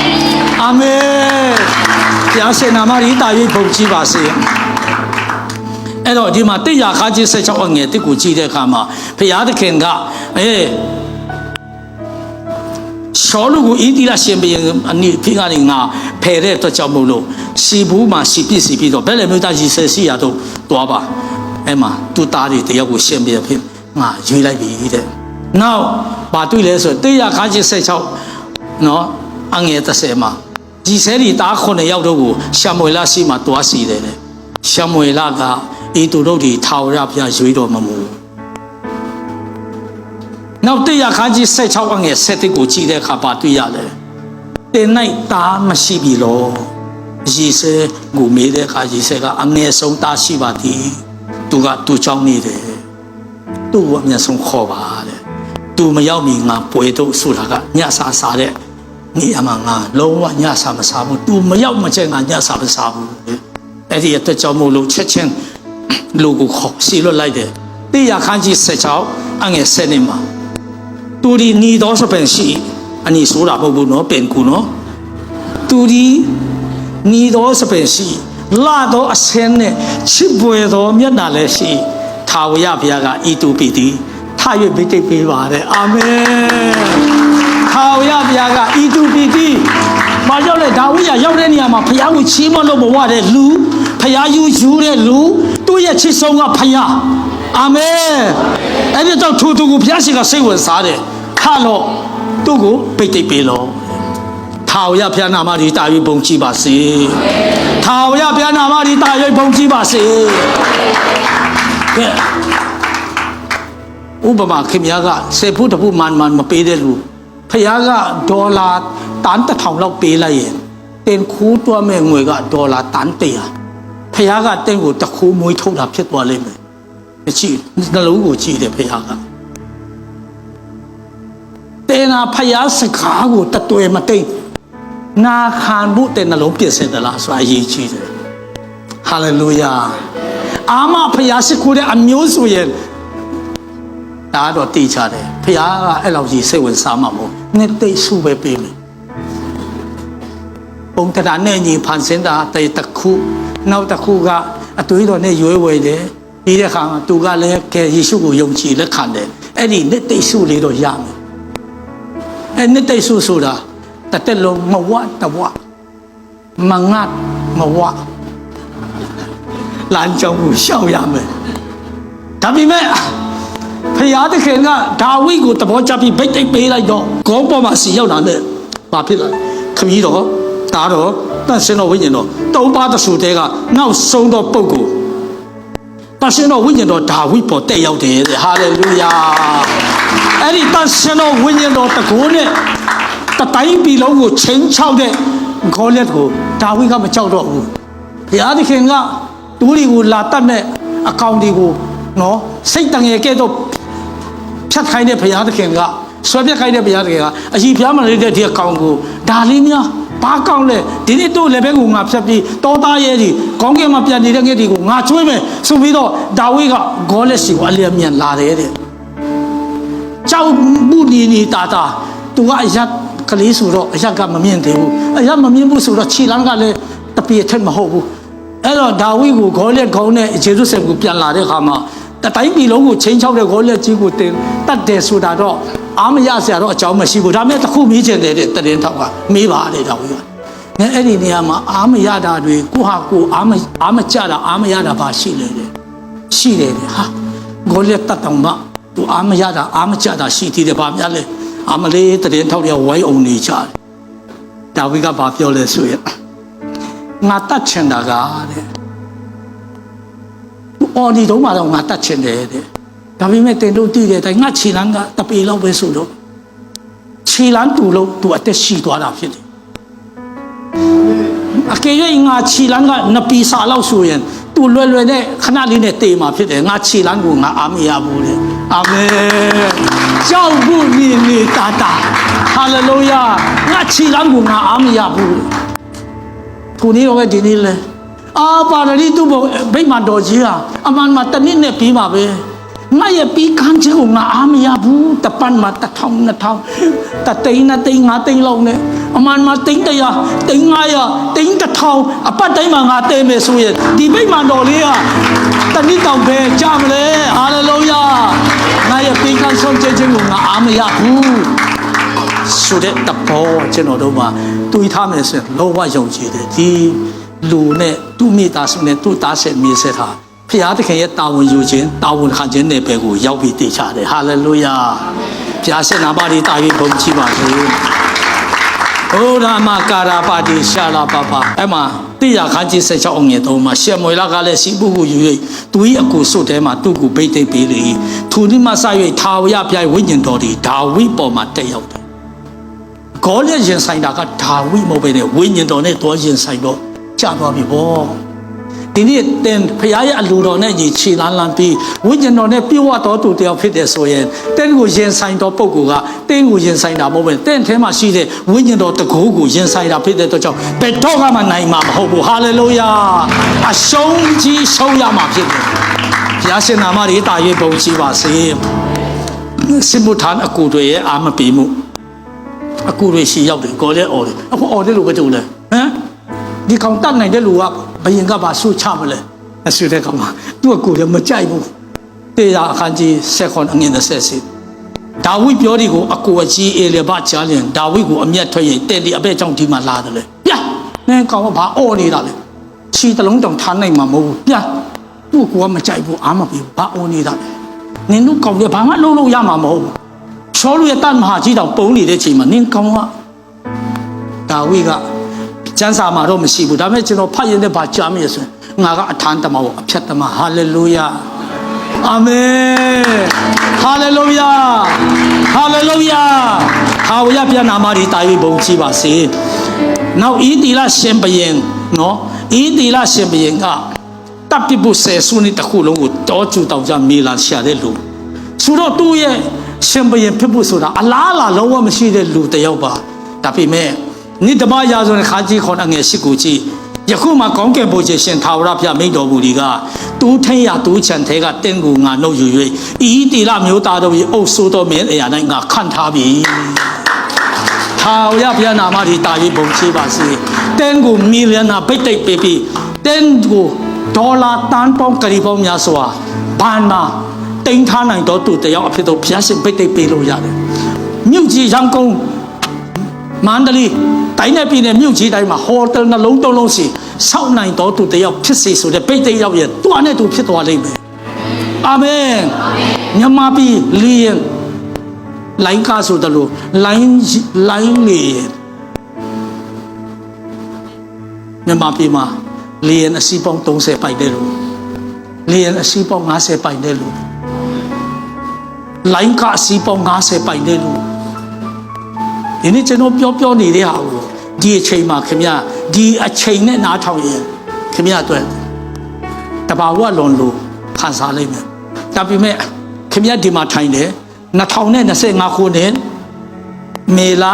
[SPEAKER 1] အာမင်ဘုရားရှင်နာမကြီးတာ၍ဘုန်းကြီးပါစေအဲ့တော့ဒီမှာ100ခါကြီး16အငယ်တစ်ကိုကြည့်တဲ့အခါမှာဘုရားသခင်ကရှောလူကိုဣတိလရှင်ဘုရင်အနိဖိကနေငါဖယ်တဲ့အတွက်ကြောင့်မို့လို့စီဘူးမှာစီပြစ်စီပြီးတော့ဘယ်လေမျိုးသားကြီးဆယ်စီရတော့တွားပါအဲ့မှာသူ့သားတွေတယောက်ကိုရှင်ဘုရင်ဖြစ်ငါရွေးလိုက်ပြီတဲ့နောက်ဘာတွေ့လဲဆို100ခါကြီး16နော်အငယ်30မှာဒီဆဲဒီသား9ယောက်တို့ကိုရှမွေလရှိမှတွားစီတယ်တဲ့ရှမွေလကဤသူတို့ဒီထာဝရဘုရားရွေးတော်မမူနောက်100ခါကြီး16အငယ်7ကိုကြည့်တဲ့အခါပါတွေ့ရတယ်တင်၌သားမရှိပြီလို့ရီဆဲကိုမေးတဲ့အခါရီဆဲကအငယ်ဆုံးသားရှိပါသည်သူကသူ့ချောင်းနေတယ်သူ့ကိုအမျက်ဆုံးခေါ်ပါတဲ့သူမရောက်မီငါပွဲတော့ဆိုတာကညစာစားတဲ့နေရာမှာငါလုံးဝညစာမစားဘူးသူမရောက်မချက်ငါညစာမစားဘူးအဲ့ဒီအတွက်ကြောင့်မို့လို့ချက်ချင်း လူကိုခေါ်စီလွတ်လိုက်တယ်တိရခန်းကြီး16အငယ်7နှစ်မှာသူဒီညီတော်စပင်ရှိအနီဆိုတာမဟုတ်ဘူးနော်ပင်ကူနော်သူဒီညီတော်စပင်ရှိလာတော့အစင်းနဲ့ချစ်ပွေတော်မျက်နှာလည်းရှိထာဝရဘုရားကဤသူပီတိထ၍ဘိတိတ်ပေးပါတယ်အာမင်ထာဝရဘုရားကဤသူပီတိမရောက်လေဒါဝိရရောက်တဲ့နေရာမှာဘုရားကိုချီးမွမ်းလို့မဝတဲ့လူဘုရားယူတဲ့လူသူ့ရဲ့ချစ်ဆုံးကဘုရားအာမင်အဲ့ဒီတော့ထိုသူကိုဘုရားရှင်ကစိတ်ဝင်စားတယ်ခါလို့သူ့ကိုဘိတိတ်ပေးလို့ထာဝရဘုရားနာမကြီးတာ၍ဘုန်းကြီးပါစေထာဝရဘုရားနာမကြီးတာ၍ဘုန်းကြီးပါစေကဲဥပမာခင်ဗျားကစေဖို့တဖို့မမပေးတဲ့လူဖခင်ကဒေါ်လာတန်1000လောက်ပေးလိုက်ရင်တင်ခူးတွားမဲ့ငွေကဒေါ်လာတန်100ဖခင်ကတင်ကိုတခူးမွေးထုတ်တာဖြစ်သွားလိမ့်မယ်အကြည့်နှလုံးကိုကြည့်တယ်ဖခင်ကတင်နာဖခင်စကားကိုတတွေ့မသိနာခံဖို့တဲ့နှလုံးပြည့်စင်သလားဆိုတာအရေးကြီးတယ်ဟာလေလုယာအာမဖခင်ရှိခိုးတဲ့အမျိုးဆိုရင်ဒါတော့တည်ချတယ်ဖခင်ကအဲ့လောက်ကြီးစိတ်ဝင်စားမှာမဟုတ်နှစ်သိစုပဲပေးမယ်ပုံတရာနဲ့ညီဖန်ဆင်းတာတေတခုနောက်တစ်ခုကအသွေးတော်နဲ့ရွေးဝဲတယ်ဒီတဲ့ခါမှာသူကလည်းကဲယေရှုကိုယုံကြည်လက်ခံတယ်အဲ့ဒီနှစ်သိစုလေးတော့ရမယ်အဲ့နှစ်သိစုဆိုတာတတက်လုံးမဝတဝမငတ်မဝလမ်းကြောင်းကိုရှောက်ရမယ်ဒါပေမဲ့ဖယားသခင်ကဒါဝိကိုသဘောကျပြီးဗိတ်တိတ်ပေးလိုက်တော့ခေါင်းပေါ်မှာစီရောက်လာတဲ့ဘာဖြစ်လဲခမည်းတော်ဒါတော့တန်ရှင်တော်ဝိညာဉ်တော်သုံးပါးတဆူတဲကနောက်ဆုံးသောပုဂ္ဂိုလ်တန်ရှင်တော်ဝိညာဉ်တော်ဒါဝိပေါ်တက်ရောက်တယ်တဲ့ဟာလေလုယာအဲ့ဒီတန်ရှင်တော်ဝိညာဉ်တော်တကိုးနဲ့တတိုင်းပြည်လုံးကိုချင်းချောက်တဲ့ခေါ်လက်ကိုဒါဝိကမကြောက်တော့ဘူးဖယားသခင်ကတူးတွေကိုလာတတ်မဲ့အကောင်တွေကိုနော်စိတ်တငယ်ကဲတော့ဖြတ်ခိုင်းတဲ့ဘုရားသခင်ကဆွဲပြတ်ခိုင်းတဲ့ဘုရားသခင်ကအကြီးဖျားမလေးတဲ့ဒီအကောင်ကိုဒါလေးများဘာကောင်းလဲဒီနေ့တို့လည်းပဲကိုငါဖြတ်ပြီးတောသားရဲကြီးခေါင်းကဲမှာပြန်နေတဲ့ငှက်တွေကိုငါချွေးမယ်ဆိုပြီးတော့ဒါဝိကဂေါလက်စီကိုအလျက်မြန်လာတယ်တဲ့ကြောက်မှုနေတာသူကအရက်ကလေးဆိုတော့အရက်ကမမြင်သေးဘူးအရက်မမြင်ဘူးဆိုတော့ခြေလမ်းကလည်းတပြေထက်မဟုတ်ဘူးအဲ့တော့ဒါဝိကိုဂေါလက်ခေါင်းနဲ့ဂျေရုဆလင်ကိုပြန်လာတဲ့အခါမှာတတိုင်းပြည်လုံးကိုချင်းချောက်တဲ့ဂေါလက်ကြီးကိုတင်တတ်တယ်ဆိုတာတော့အားမရစရာတော့အကြောင်းမရှိဘူးဒါပေမဲ့တစ်ခုမေးချင်တယ်တဲ့တရင်ထောက်ကမေးပါတယ်ဒါဝိကငါအဲ့ဒီနေရာမှာအားမရတာတွေကိုဟာကိုအားမကြတာအားမရတာပါရှိလေတဲ့ရှိတယ်တဲ့ဟာဂေါလက်တတ်တောင်မှသူအားမရတာအားမကြတာရှိသေးတယ်ဗာများလဲအမလေးတရင်ထောက်တွေဝိုင်းအောင်နေကြတယ်ဒါဝိကဘာပြောလဲဆိုရင်ငါတတ်ချင်တာကတဲ့အော်ဒီတော့မှတော့ငါတတ်ချင်တယ်တဲ့ဒါပေမဲ့တင်တို့တည်တဲ့အတိုင်းငါခြေလမ်းကတပေလောက်ပဲဆိုတော့ခြေလမ်းတူလို့သူအသက်ရှိသွားတာဖြစ်တယ်အကယ်၍ငါခြေလမ်းကနှစ်ပီစာလောက်ဆိုရင်သူလွယ်လွယ်နဲ့ခဏလေးနဲ့တေးမှာဖြစ်တယ်ငါခြေလမ်းကိုငါအားမရဘူးတဲ့အာမင်ကြောက်ဖို့နေတာဟာလေလုယာငါခြေလမ်းကိုငါအားမရဘူးသူနေတော့ပဲဒီနေ့လဲပါရတိသူ့ဘဗိမာန်တော်ကြီးဟာအမှန်မှတနည်းနဲ့ပြီးပါပဲငါရဲ့ပြီးခန်းချေကိုငါအားမရဘူးတပန်းမှာ1000 2000တသိန်းနဲ့သိန်း5သိန်းလောက်နဲ့အမှန်မှသိန်း100သိန်း900သိန်း1000အပတ်တိုင်းမှာငါတဲမယ်ဆိုရင်ဒီဗိမာန်တော်လေးဟာတနည်းတောင်ပဲကြမလဲဟာလေလုယာငါရဲ့ပြီးခန်းဆုံးခြင်းကိုငါအားမရဘူးဆိုတဲ့တဘောကျွန်တော်တို့မှာတွေးထားမယ်ဆိုရင်လောဘယုံကြည်တယ်ဒီလူနဲ့သူ့မိသားစုနဲ့သူ့သားဆက်မြေဆက်တာဖခင်သခင်ရဲ့တာဝန်ယူခြင်းတာဝန်ခံခြင်းနဲ့ပဲကိုရောက်ပြီးတည်ချတယ်ဟာလေလုယာဖခင်ရှင်နာမတော်တာ၍ဘုန်းကြီးပါစေဩရာမကာရာပါတိရှာလာပပအဲ့မှာတိရခန်းကြီး16အောင်ငယ်3မှာရှေမွေလာကလည်းစီပုကိုယူ၍သူ၏အကူစွတ်ထဲမှာသူ့ကိုဗိတ်သိပ်ပေးလေထိုနေ့မှစ၍ထာဝရဘုရားဝိညာဉ်တော်သည်ဒါဝိပေါ်မှာတက်ရောက်တယ်ဂေါလက်ရင်ဆိုင်တာကဒါဝိမဟုတ်ပဲနဲ့ဝိညာဉ်တော်နဲ့တော်ရင်ဆိုင်တော့ကြာသွားပြီဗော ဒီနေ့တင်ဖခင်ရဲ့အလိုတော်နဲ့ညီချီလန်းလန်းပြီးဝိညာဉ်တော်နဲ့ပြည့်ဝတော်သူတယောက်ဖြစ်တယ်ဆိုရင်တင်းကိုရင်ဆိုင်တော်ပုဂ္ဂိုလ်ကတင်းကိုရင်ဆိုင်တာမဟုတ်ပဲတင်းထဲမှာရှိတဲ့ဝိညာဉ်တော်တကူကိုရင်ဆိုင်တာဖြစ်တဲ့အတွက်ကြောင့်ဘယ်တော့မှနိုင်မှာမဟုတ်ဘူးဟာလေလုယာအရှုံးကြီးရှုံးရမှာဖြစ်တယ်ဘုရားရှင်နာမတော်တာ၍ပုံရှိပါစေစင်မထန်အကူတွေရဲ့အာမပီမှုအကူတွေရှိရောက်တယ်ကိုလည်းအော်တယ်အခုအော်တယ်လို့ပဲတူတယ်ဟမ်ဒီကောင်တတ်နိုင်တဲ့လူကဘယင်ကပါဆူချမလဲအဆူတဲ့ကောင်ကသူ့အကူလည်းမကြိုက်ဘူးတရားအခန်းကြီး7အငယ်30ဒါဝိပြောဒီကိုအကူအကြီးအေလေဘကြားလင်ဒါဝိကိုအမျက်ထွက်ရင်တဲ့ဒီအပဲကြောင့်ဒီမှာလာတယ်လေပြနင်းကောင်ကဘာအော်နေတာလဲချီတလုံးတောင်ထားနိုင်မှာမဟုတ်ဘူးပြသူ့ကိုကမကြိုက်ဘူးအာမပြီးဘာအော်နေတာလဲနင်တို့ကောင်လည်းဘာမှလုံးလုံးရမှာမဟုတ်ဘူးချောလူရဲ့တန်မဟာကြီးတောင်ပုံနေတဲ့အချိန်မှာနင်းကောင်ကဒါဝိကကျမ်းစာမှာတော့မရှိဘူးဒါပေမဲ့ကျွန်တော်ဖတ်ရင်လည်းဘာကြားမိရဆိုရင်ငါကအထမ်းတမကိုအဖြတ်တမဟာလေလုယာအာမင်ဟာလေလုယာဟာလေလုယာဟာဝရပြနာမဒီတာ၍ဘုံကြည့်ပါစေနောက်ဤတီလာရှင်ဘယင်နော်ဤတီလာရှင်ဘယင်ကတပ်ပိပုဆေဆုနိတခုလုံးကိုတောကျူတောင်ကြမေးလာရှာတဲ့လူဆိုတော့သူ့ရဲ့ရှင်ဘယင်ဖြစ်ဖို့ဆိုတာအလားအလာလုံးဝမရှိတဲ့လူတယောက်ပါဒါပေမဲ့နိတမရာဇဝင်ခါကြီးခေါ်အငယ်ရှိကိုကြည့်ယခုမှကောင်းကင်ဘုရားရှင်သာဝရဘုရားမိန့်တော်မူဒီကတူးထိန်ရတူးချန်ထဲကတင်းကိုငါနှုတ်ယူ၍ဤတိလမျိုးသားတို့၏အုပ်စိုးသောမင်းအရာ၌ငါခန့်ထားပြီသာဝရဘုရားနာမဒီတာ၍ဘုံချေပါစေတင်းကိုမီလီယံနာပိတ်တိတ်ပေးပြီးတင်းကိုဒေါ်လာတန်ပေါင်းကလေးပေါင်းများစွာဘာနာတင်ထားနိုင်တော့သူတယောက်အဖြစ်တော့ဘုရားရှင်ပိတ်တိတ်ပေးလို့ရတယ်မြို့ကြီးရန်ကုန်မန္တလေးတိုင်းနယ်ပြည်နယ်မြို့ကြီးတိုင်းမှာဟိုတယ်နှလုံးသုံးလုံးစီစောင့်နိုင်တော်သူတယောက်ဖြစ်စေဆိုတဲ့ပိတ်သိမ်းရောက်ရဲ့တွားနဲ့သူဖြစ်သွားလိမ့်မယ်အာမင်မြန်မာပြည်လီယန်လိုင်းကားဆိုတယ်လို့လိုင်းလေမြန်မာပြည်မှာလီယန်အစီးပေါင်း30ပိုက်တယ်လို့လီယန်အစီးပေါင်း50ပိုက်တယ်လို့လိုင်းကားအစီးပေါင်း50ပိုက်တယ်လို့ဒီနေ့ကျွန်တော်ပြောနေတဲ့ဟာကိုဒီအချိန်မှာခင်ဗျာဒီအချိန်နဲ့နားထောင်ရင်ခင်ဗျာအတွက်တဘာဝလွန်လို့ခံစားလိမ့်မယ်ဒါပေမဲ့ခင်ဗျာဒီမှာထိုင်တယ်2025ခုနှစ်မေလ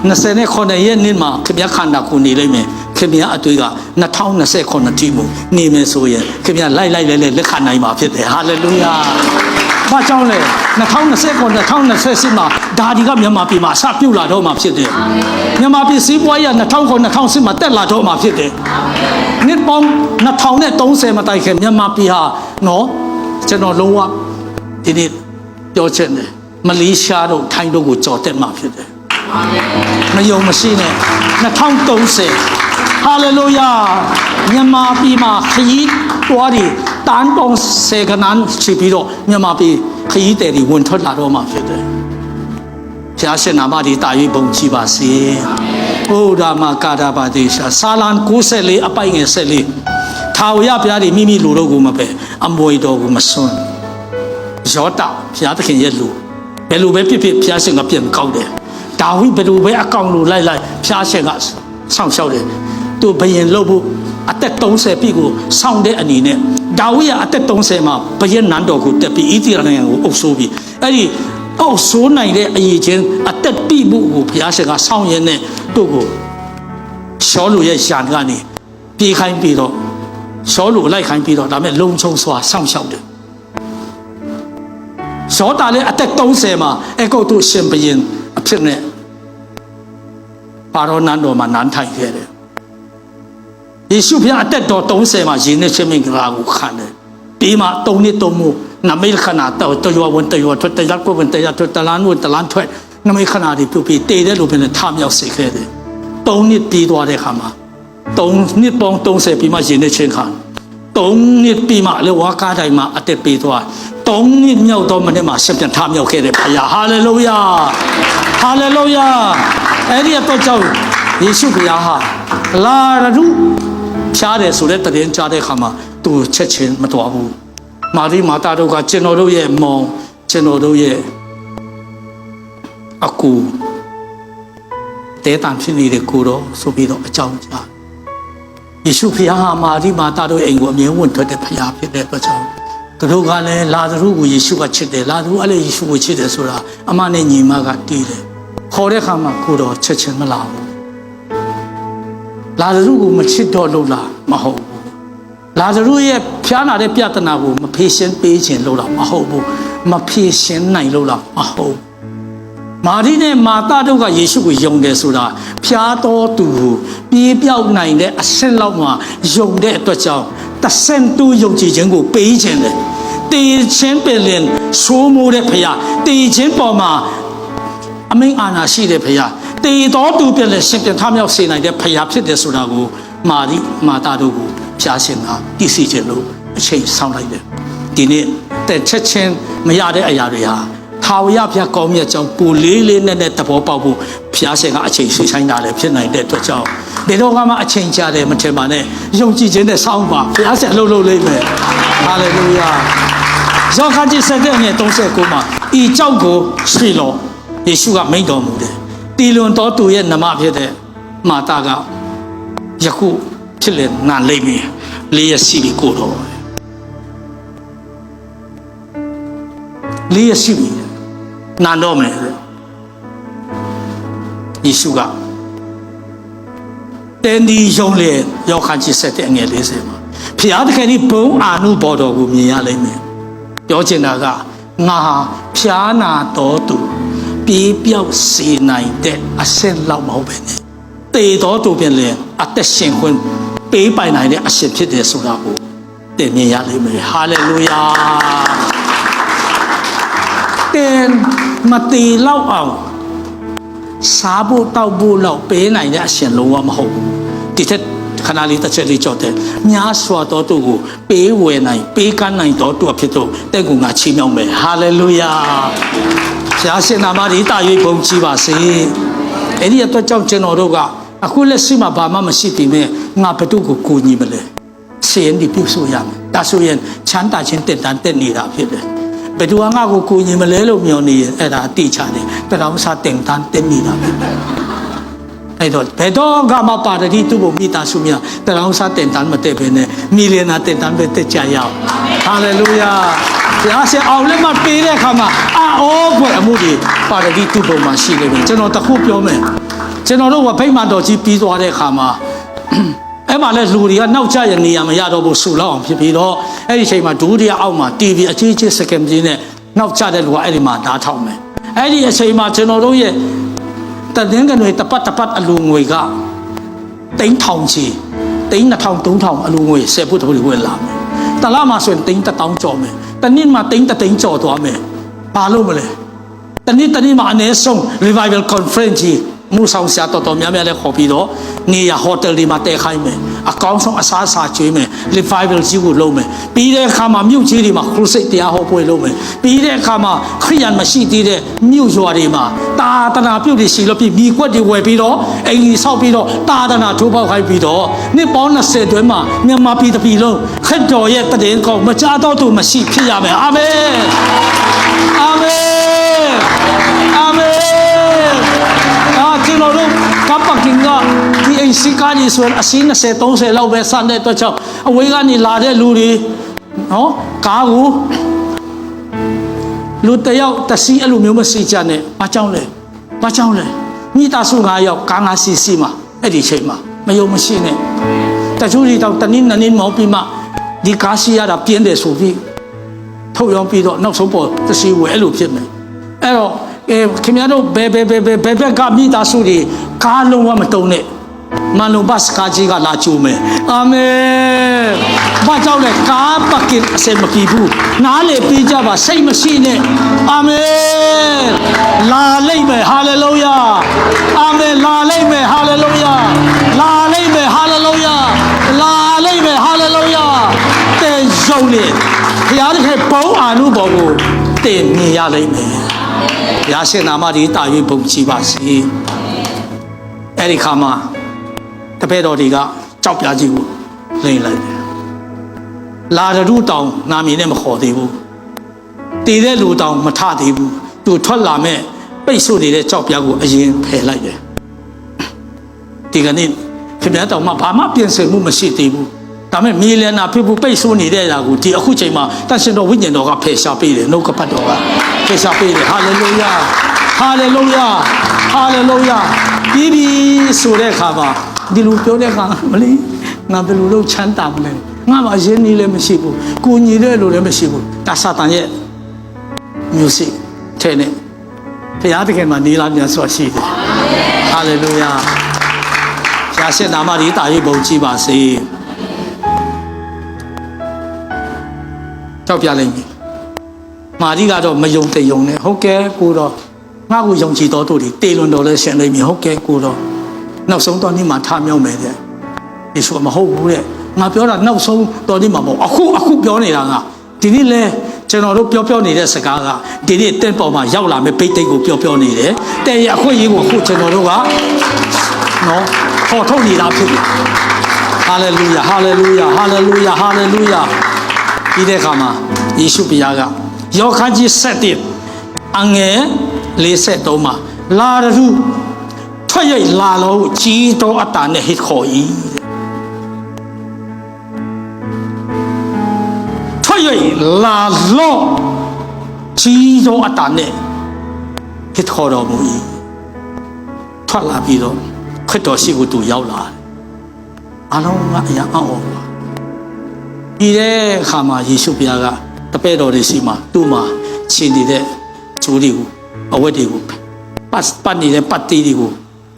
[SPEAKER 1] 29ရက်နေ့မှာခင်ဗျာခန္ဓာကိုယ်နေလိမ့်မယ်ခင်ဗျာအတွေ့က2029တိမို့နေမယ်ဆိုရင်ခင်ဗျာလိုက်လဲလက်ခံနိုင်မှာဖြစ်တယ်ဟာလေလုယာဘာကြောင့်လဲ2029 2028မှာဒါဒီကမြန်မာပြည်မှာအစပြုတ်လာတော့မှာဖြစ်တယ်မြန်မာပြည်စီးပွားရေး2009 2010မှာတက်လာတော့မှာဖြစ်တယ်နှစ်ပေါင်း2030မှာတိုက်ခဲ့မြန်မာပြည်ဟာနော်ကျွန်တော်လုံးဝဒီနေ့ပြောချင်တယ်မလေးရှားတို့ထိုင်းတို့ကိုကြော်တက်မှာဖြစ်တယ်မယုံမရှိနဲ့2030ဟာလေလုယာမြန်မာပြည်မှာခရီးတွားတွေတန်ပေါင်း10ကနန်းချီပြီးတော့မြန်မာပြည်ခရီးတယ်တွေဝင်ထွက်လာတော့မှာဖြစ်တယ်ဘုရားရှင်နာမဒီတာ၍ဘုံကြည်ပါစေဘုရားမကာတာပါတိရှာဆာလန်94အပိုင်ငယ်14ထာဝရဘုရားဒီမိမိလူတို့ကိုမပဲအမွေတော်ကိုမစွန့်ယောတာဘုရားသခင်ရဲ့လူဘယ်လိုပဲဖြစ်ဖြစ်ဘုရားရှင်ကပြန်ကောက်တယ်ဒါဝိဘယ်လိုပဲအကောင်လိုလိုက်ဘုရားရှင်ကဆောင်းလျှောက်တယ်သူဘယင်လို့ဖို့အသက်30ပြည့်ကိုစောင့်တဲ့အနေနဲ့ဒါဝိရအသက်30မှာဘယင်နန်းတော်ကိုတက်ပြီးဣသရေလနိုင်ငံကိုအုပ်စိုးပြီးအဲ့ဒီအုပ်စိုးနိုင်တဲ့အရေးချင်းအသက်ပြည့်မှုကိုဘုရားရှင်ကစောင့်ရင်းနဲ့သူ့ကိုရှောလူရဲ့ရှာန်ကနေပြေးခိုင်းပြီးတော့ရှောလူလိုက်ခိုင်းပြီးတော့ဒါမဲ့လုံချုံစွာစောင့်ရှောက်တယ်ရှောတာလည်းအသက်30မှာအကုတ်သူရှင်ဘယင်အဖြစ်နဲ့ပါရောနန်းတော်မှာနန်းထိုင်ခဲ့တယ်ယေရှုဘုရားအသက်တော်30မှာယဉ်နဲ့ချင်းမင်္ဂလာကိုခံတယ်ပြီးမှ3နှစ်3မို့နမိတ်ခဏတော့တရွာဝင်တရွာထွက်တရားကိုဝင်တရားထွက်တလန်းဝင်တလန်းထွက်နမိတ်ခဏတွေပြုတ်ပြီးတည်တဲ့လူပဲနဲ့ထမြောက်စေခဲ့တယ်3နှစ်ပြီးသွားတဲ့ခါမှာ3နှစ်ပေါင်း30ပြီးမှယဉ်နဲ့ချင်းခံ3နှစ်ပြီးမှလေဝါကားတိုင်းမှာအသက်ပြီးသွား3နှစ်မြောက်တော့မနေ့မှာဆက်ပြန်ထမြောက်ခဲ့တယ်ဘုရားဟာလေလုယာဟာလေလုယာအဲ့ဒီတော့ကြောင့်ယေရှုဘုရားဟာလာရူဖြားတယ်ဆိုတဲ့တရင်ကြားတဲ့ခါမှာသူချက်ချင်းမတော်ဘူးမာရိမာတာတို့ကကျွန်တော်တို့ရဲ့မောင်ကျွန်တော်တို့ရဲ့အကူတဲတန်ဖြစ်နေတဲ့ကိုတော့ဆိုပြီးတော့အကြောင်းကြား ယေရှုဖခင်ဟာမာရိမာတာတို့အိမ်ကိုအမြဲဝင်ထွက်တဲ့ဖခင်ဖြစ်တဲ့အတွက်ကြောင့်သူတို့ကလည်းလာဇရုကိုယေရှုကချစ်တယ်လာဇရုအဲ့လေယေရှုကိုချစ်တယ်ဆိုတာအမနဲ့ညီမကတီးတယ်ခေါ်တဲ့ခါမှာကိုတော့ချက်ချင်းမလာဘူးလာဇရုကိုမချစ်တော့လို့လားမဟုတ်ဘူးလာဇရုရဲ့ဖျားနာတဲ့ပြဿနာကိုမဖြေရှင်းပေးခြင်းလို့လားမဟုတ်ဘူးမဖြေရှင်းနိုင်လို့လားမဟုတ်မာရိနဲ့မာသတို့ကယေရှုကိုယုံတယ်ဆိုတာဖျားတော်သူကိုပြေးပြောက်နိုင်တဲ့အဆင့်လောက်မှာယုံတဲ့အတွက်ကြောင့်တဆင့်တူယုံကြည်ခြင်းကိုပေးခြင်းတယ်တည်ခြင်းပင်လင်ဆိုးမိုးတဲ့ဖခင်တည်ခြင်းပေါ်မှာအမိန့်အာဏာရှိတဲ့ဖခင်တည်တော်သူပြန်လဲရှင်ပြန်ထမြောက်စေနိုင်တဲ့ဖခင်ဖြစ်တယ်ဆိုတာကိုမာရိမာသတို့ကိုဖျားရှင်ကသိစေခြင်းလို့အချိန်ဆောင်လိုက်တယ်ဒီနေ့တဲ့ချက်ချင်းမရတဲ့အရာတွေဟာထာဝရဘုရားကောင်းမြတ်ကြောင်းပူလေးလေးနဲ့သဘောပေါက်ဖို့ဘုရားရှင်ကအချိန်ဆွေးဆိုင်တာလည်းဖြစ်နိုင်တဲ့အတွက်ကြောင့်ဒီတော့ကမှအချိန်ကြာတယ်မထင်ပါနဲ့ယုံကြည်ခြင်းနဲ့စောင့်ပါဘုရားရှင်အလုပ်လုပ်လိမ့်မယ်ဟာလေလုယာယောဟန်ကြီး7:39မှာဤကြောက်ကိုဆွေလို့ယေရှုကမိန့်တော်မူတယ်တီလွန်တော်သူရဲ့နမဖြစ်တဲ့မာတာကယခုဖြစ်လေနာလိမ့်မယ်လေးရစီပြီးကိုတော့လေးရစီပြီးနာတော့မယ်ယေရှုကတင်းဒီယုံလေယောဟန်ကြီး7:40မှာဖျားသခင်ဒီဘုံအာနုဘော်တော်ကိုမြင်ရလိမ့်မယ်ပြောချင်တာကငါဖျားနာတော်သူပြေးပြောက်စေနိုင်တဲ့အဆင့်လောက်မဟုတ်ပဲနဲ့တေတော်သူပြင်လေအသက်ရှင်ခွင့်ပေးပိုင်နိုင်တဲ့အဆင့်ဖြစ်တယ်ဆိုတာကိုသိမြင်ရလိမ့်မယ်ဟာလေလုယာတင်မတီလောက်အောင်စားဖို့တောက်ဖို့လောက်ပေးနိုင်တဲ့အရှင်လုံးဝမဟုတ်ဘူးဒီထက်ခဏလေးတစ်ချက်လေးကြောက်တယ်များစွာတော်သူကိုပေးဝယ်နိုင်ပေးကမ်းနိုင်တော်သူအဖြစ်တော့တဲ့ကူငါချီးမြှောက်မယ်ဟာလေလုယာဘုရားရှင်နာမကြီးတာ၍ဘုန်းကြီးပါစေအဲ့ဒီအတွက်ကြောင့်ကျွန်တော်တို့ကအခုလက်ရှိမှာဘာမှမရှိသေးနဲ့ငါဘယ်သူကိုကူညီမလဲစေရင်ဒီပြုဆိုရမယ်ဒါဆိုရင်ချမ်းသာခြင်းတက်တန်းတက်နေတာဖြစ်တယ်ဘယ်သူကငါ့ကိုကူညီမလဲလို့မျှော်နေရင်အဲ့ဒါအတိချတယ်တတော်စားတင်တန်းတက်နေတာပဲအဲ့တော့ဘယ်တော့ကမှပါတိသူ့ကိုမိသားစုများတတော်စားတင်တန်းမတက်ဘဲနဲ့မီလီယံနာတင်တန်းပဲတက်ကြရအောင်ဟာလေလုယာဘုရားရှင်အောင်လက်မပေးတဲ့အခါမှာအော်ဘွယ်အမှုတွေပါတိသူ့ပုံမှာရှိနေပြီကျွန်တော်တခုပြောမယ်ကျွန်တော်တို့ကဗိမာန်တော်ကြီးပြီးသွားတဲ့အခါမှာအဲ့မှာလဲလူတွေကနောက်ကျရနေရမရတော့ဘူးဆူလောက်အောင်ဖြစ်ပြီးတော့အဲ့ဒီချိန်မှာဒုတိယအောက်မှာ TV အကြီးကြီးစကင်ကြီးနဲ့နောက်ကျတဲ့လူကအဲ့ဒီမှာဓာတ်ထောက်မယ်အဲ့ဒီအချိန်မှာကျွန်တော်တို့ရဲ့တည်င်းကနွေတပတ်အလူငွေကတိန်းထောင်ချီတိန်း2000 3000အလူငွေ10ဖုတ်တို့ဝင်လာမယ်တလားမှာဆိုရင်တိန်း1000ကျော်မယ်တနည်းမှာတိန်း3သိန်းကျော်သွားမယ်ဘာလို့မလဲတနည်းမှာအနည်းဆုံး revival conference ကြီးမူဆောင်ဆရာတော်များများလည်းခေါ်ပြီးတော့နေရဟိုတယ်တွေမှာတည်ခိုင်းမယ်အကောင်းဆုံးအစားအစာကျွေးမယ် revival ကြီးကိုလုပ်မယ်ပြီးတဲ့အခါမှာမြို့ကြီးတွေမှာခရုစိတ်တရားဟောပွဲလုပ်မယ်ပြီးတဲ့အခါမှာခရိယန်မရှိသေးတဲ့မြို့ရွာတွေမှာတာသနာပြုတ်တွေရှိလို့ပြီးမိကွက်တွေဝယ်ပြီးတော့အိမ်ကြီးဆောက်ပြီးတော့တာသနာထိုးပေါက်ခိုင်းပြီးတော့နှစ်ပေါင်း20တွဲမှာမြန်မာပြည်တစ်ပြည်လုံးခရစ်တော်ရဲ့တည်င်းကောင်းမကြားတော့သူမရှိဖြစ်ရမယ်အာမင်အာမင်အာမင်ကျွန်တော်တို့ကပ္ပကင်ကဒီအိမ်စီကားကြီးဆိုရင်အစီး20 30လောက်ပဲစတဲ့အတွက်ကြောင့်အဝေးကနေလာတဲ့လူတွေနော်ကားကိုလူတယောက်တစီအဲ့လိုမျိုးမစီကြနဲ့ဘာကြောင့်လဲမိသားစု9ယောက်ကား9စီးစီးမှာအဲ့ဒီချိန်မှာမယုံမရှိနဲ့တချို့တွေတော့တနင်းမောင်းပြီးမှဒီကားစီးရတာပြင်းတယ်ဆိုပြီးထုတ်ရောင်းပြီးတော့နောက်ဆုံးပေါ်တစီဝယ်အဲ့လိုဖြစ်မယ်အဲ့တော့ခင်ဗျားတို့ဘယ်ကမိသားစုတွေကားလုံးဝမတုံနဲ့မန်လုံဘတ်ကားကြီးကလာချိုးမယ်အာမင်ဘာကြောင့်လဲကားပကင်အစမပြေဘူးနားလေပြီးကြပါစိတ်မရှိနဲ့အာမင်လာလိမ့်မယ်ဟာလေလုယာအာမင်လာလိမ့်မယ်ဟာလေလုယာလာလိမ့်မယ်ဟာလေလုယာလာလိမ့်မယ်ဟာလေလုယာတဲ့ရုံနဲ့ဘုရားရဲ့ဘုံအာနုဘော်ကိုတင်မြင်ရလိမ့်မယ်ဘုရားရှင်နာမကြီးတာ၍ဘုန်းကြီးပါစေအဲ့ဒီခါမှာတပည့်တော်တွေကကြောက်ပြားကြီးကိုလိမ့်လိုက်တယ်လာရူတောင်နာမည်နဲ့မခေါ်သေးဘူးတည်တဲ့လူတောင်မထသေးဘူးသူထွက်လာမဲ့ပိတ်ဆို့နေတဲ့ကြောက်ပြားကိုအရင်ဖယ်လိုက်တယ်ဒီကနေ့ ခင်ဗျားတော့ဘာမှပြင်ဆင်မှုမရှိသေးဘူးဒါပေမဲ့မီလီယံနာဖြစ်ဖို့ပိတ်ဆို့နေတဲ့အရာကိုဒီအခုချိန်မှာတန်ရှင်တော်ဝိညာဉ်တော်ကဖယ်ရှားပေးတယ်နှုတ်ကပတ်တော်ကဖယ်ရှားပေးတယ်ဟာလေလုယာဟာလေလုယာဟာလေလုယာပြီးပြီဆိုတဲ့အခါမှာဒီလူပြောတဲ့အခါမလေးငါဘယ်လိုလုပ်ချမ်းသာမလဲငါမှအရင်နေလည်းမရှိဘူးကိုညီတဲ့လူလည်းမရှိဘူးဒါစာတန်ရဲ့မျိုးစိထဲနဲ့ဘုရားသခင်မှာနေလာပြန်ဆိုရှိတယ်ဟာလေလုယာဘုရားရှင်နာမကြီးတာ၍ဘုန်းကြီးပါစေကြောက်ပြလိုက်ပြီမာရီကတော့မယုံတဲ့ယုံနဲ့ဟုတ်ကဲကိုတော့ငါ့ကိုယုံကြည်တော်တို့တွေတေလွန်တော်လဲရှင်လိမ့်မည်ဟုတ်ကဲကိုတော့နောက်ဆုံးတော်နေ့မှာထားမြောက်မယ်တဲ့ယေရှုမဟုတ်ဘူးတဲ့ငါပြောတာနောက်ဆုံးတော်နေ့မှာမဟုတ်အခုပြောနေတာကဒီနေ့လဲကျွန်တော်တို့ပြောနေတဲ့စကားကဒီနေ့တဲ့ပေါ်မှာရောက်လာမယ်ဘိတ်တိတ်ကိုပြောနေတယ်တဲ့ရအခွင့်အရေးကိုအခုကျွန်တော်တို့ကနော်ဟောထုတ်နေတာဖြစ်တယ်ဟာလေလုယာဟာလေလုယာဟာလေလုယာဟာလေလုယာဒီတဲ့ခါမှာယေရှုဘုရားကယောဟန်ကြီး7အငယ်43မှာလာရူထွက်ရလာလို့ကြီးတော်အတာနဲ့ဟစ်ခေါ်၏ထွက်ရလာလို့ကြီးတော်အတာနဲ့ဟစ်ခေါ်တော်မူ၏ထွက်လာပြီးတော့ခရစ်တော်ရှိကိုသူရောက်လာအလုံးကအရာအော်ဒီတဲ့ခါမှာယေရှုဘုရားကတပည့်တော်တွေရှိမှသူ့မှာခြေနေတဲ့ကျိုးတွေကိုအဝတ်တွေကိုပတ်နေတဲ့ပတ်တီးတွေကို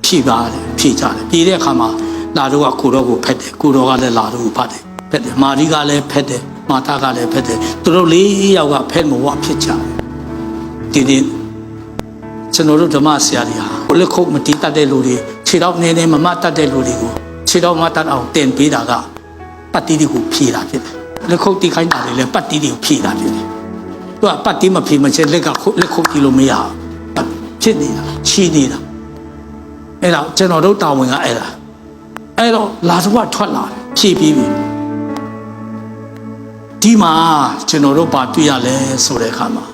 [SPEAKER 1] ဖြည့်ပါတယ်ဖြည့်ကြတယ်ဒီတဲ့ခါမှာလာတော့ကကိုတော်ကိုဖက်တယ်ကိုတော်ကလည်းလာတော့ကိုဖတ်တယ်ဖက်တယ်မာရီကလည်းဖက်တယ်မာတာကလည်းဖက်တယ်သူတို့၄ယောက်ကဖက်မဝဖြစ်ကြတယ်ဒီနေ့ကျွန်တော်တို့ဓမ္မဆရာတွေဟာကိုလက်ခုပ်မတီးတတ်တဲ့လူတွေခြေတော့နေမမတ်တတ်တဲ့လူတွေကိုခြေတော့မတတ်အောင်တင်ပေးတာကပတ်တီးတွေကိုဖြည့်တာဖြစ်တယ်လက်ခုပ်တီးခိုင်းတာတွေလည်းပတ်တီးတွေကိုဖြည့်တာဖြစ်တယ်သူကပတ်တီးမဖြည့်မချင်းလက်ခုပ်တီးလို့မရဖြစ်နေတာချီးနေတာအဲ့တော့ကျွန်တော်တို့တာဝန်ကအဲ့တော့လာစုကထွက်လာဖြည့်ပြီးပြီဒီမှာကျွန်တော်တို့ပါတွေ့ရလဲဆိုတဲ့အခါမှာ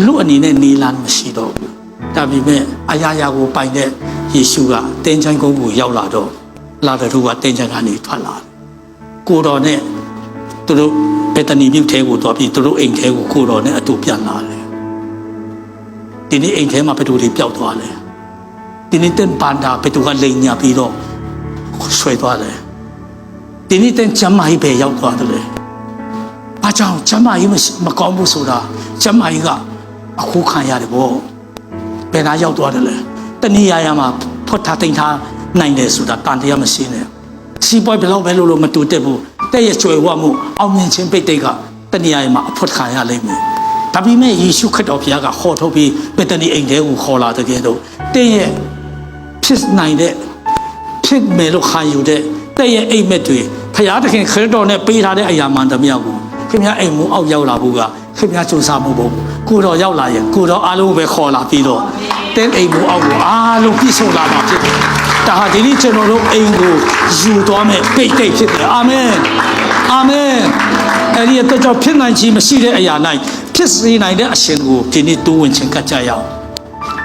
[SPEAKER 1] လူအနေနဲ့နေလန်းမရှိတော့ဘူးဒါပေမဲ့အရာရာကိုပိုင်တဲ့ယေရှုကတင်းချိုင်းကုန်းကိုရောက်လာတော့လာတဲ့သူကတင်းချိုင်းကနေထွက်လာကိုတော်နဲ့သူတို့ဘေတနီမြို့ထဲကိုသွားပြီးသူတို့အိမ်ထဲကိုကိုတော်နဲ့အတူပြန်လာတယ်ဒီနေ့အိမ်ထဲမှာဘယ်သူတွေပျောက်သွားလဲဒီနေ့တင်ပန်တာဘယ်သူကလိန်ညာပြီးတော့ဆွဲသွားတယ်ဒီနေ့တင်ကျမကြီးပဲရောက်သွားတယ်ဘာကြောင့်ကျမကြီးမကောင်းဘူးဆိုတာကျမကြီးကအခုခံရတယ်ဗောဘယ်နာရောက်သွားတယ်လဲတနည်းရမှာဖွက်ထားတင်ထားနိုင်တယ်ဆိုတာတန်တရားမရှိနဲ့စီးပွားဘယ်လောက်ပဲလို့မတူတက်ဘူးတဲ့ရဲ့ကျွယ်ဝမှုအောင်မြင်ခြင်းပိတ်တိတ်ကတနည်းရမှာအဖွက်ခံရလိမ့်မယ်ဒါပေမဲ့ယေရှုခရစ်တော်ဘုရားကခေါ်ထုတ်ပြီးဘေတနီအိမ်ထဲကိုခေါ်လာတဲ့ကဲတော့တဲ့ရဲ့ဖြစ်နိုင်တဲ့ဖြစ်မယ်လို့ခံယူတဲ့တဲ့ရဲ့အိမ်မက်တွေဘုရားသခင်ခရစ်တော်နဲ့ပေးထားတဲ့အရာမှန်တမျှကိုခင်ဗျားအိမ်မူအောက်ရောက်လာဖို့ကခင်ဗျားစူးစမ်းမှုပေါ့ကိုတော်ရောက်လာရင်ကိုတော်အားလုံးပဲခေါ်လာပြီးတော့တဲ့အိမ်မူအောက်ကိုအားလုံးပြည့်စုံလာမှာဖြစ်တယ်ဒါဟာဒီနေ့ကျွန်တော်တို့အိမ်ကိုယူသွားမယ်ပိတ်တိတ်ဖြစ်တယ်အာမင်အာမင်အဲ့ဒီတော့ကြောင့်ဖြစ်နိုင်ခြင်းမရှိတဲ့အရာ၌ဖြစ်စေနိုင်တဲ့အရှင်ကိုဒီနေ့တိုးဝင်ခြင်းကကြရအောင်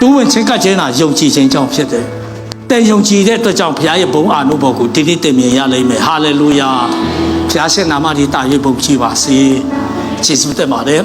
[SPEAKER 1] တိုးဝင်ခြင်းကခြင်းကယုံကြည်ခြင်းကြောင့်ဖြစ်တယ်တဲ့ယုံကြည်တဲ့အတွက်ကြောင့်ဘုရားရဲ့ဘုန်းအာနုဘော်ကိုဒီနေ့တင်မြင်ရလိမ့်မယ်ဟာလေလုယာဘုရားရှင်နာမကြီးတာ၍ဘုန်းကြီးပါစေယေရှုတက်ပါတယ်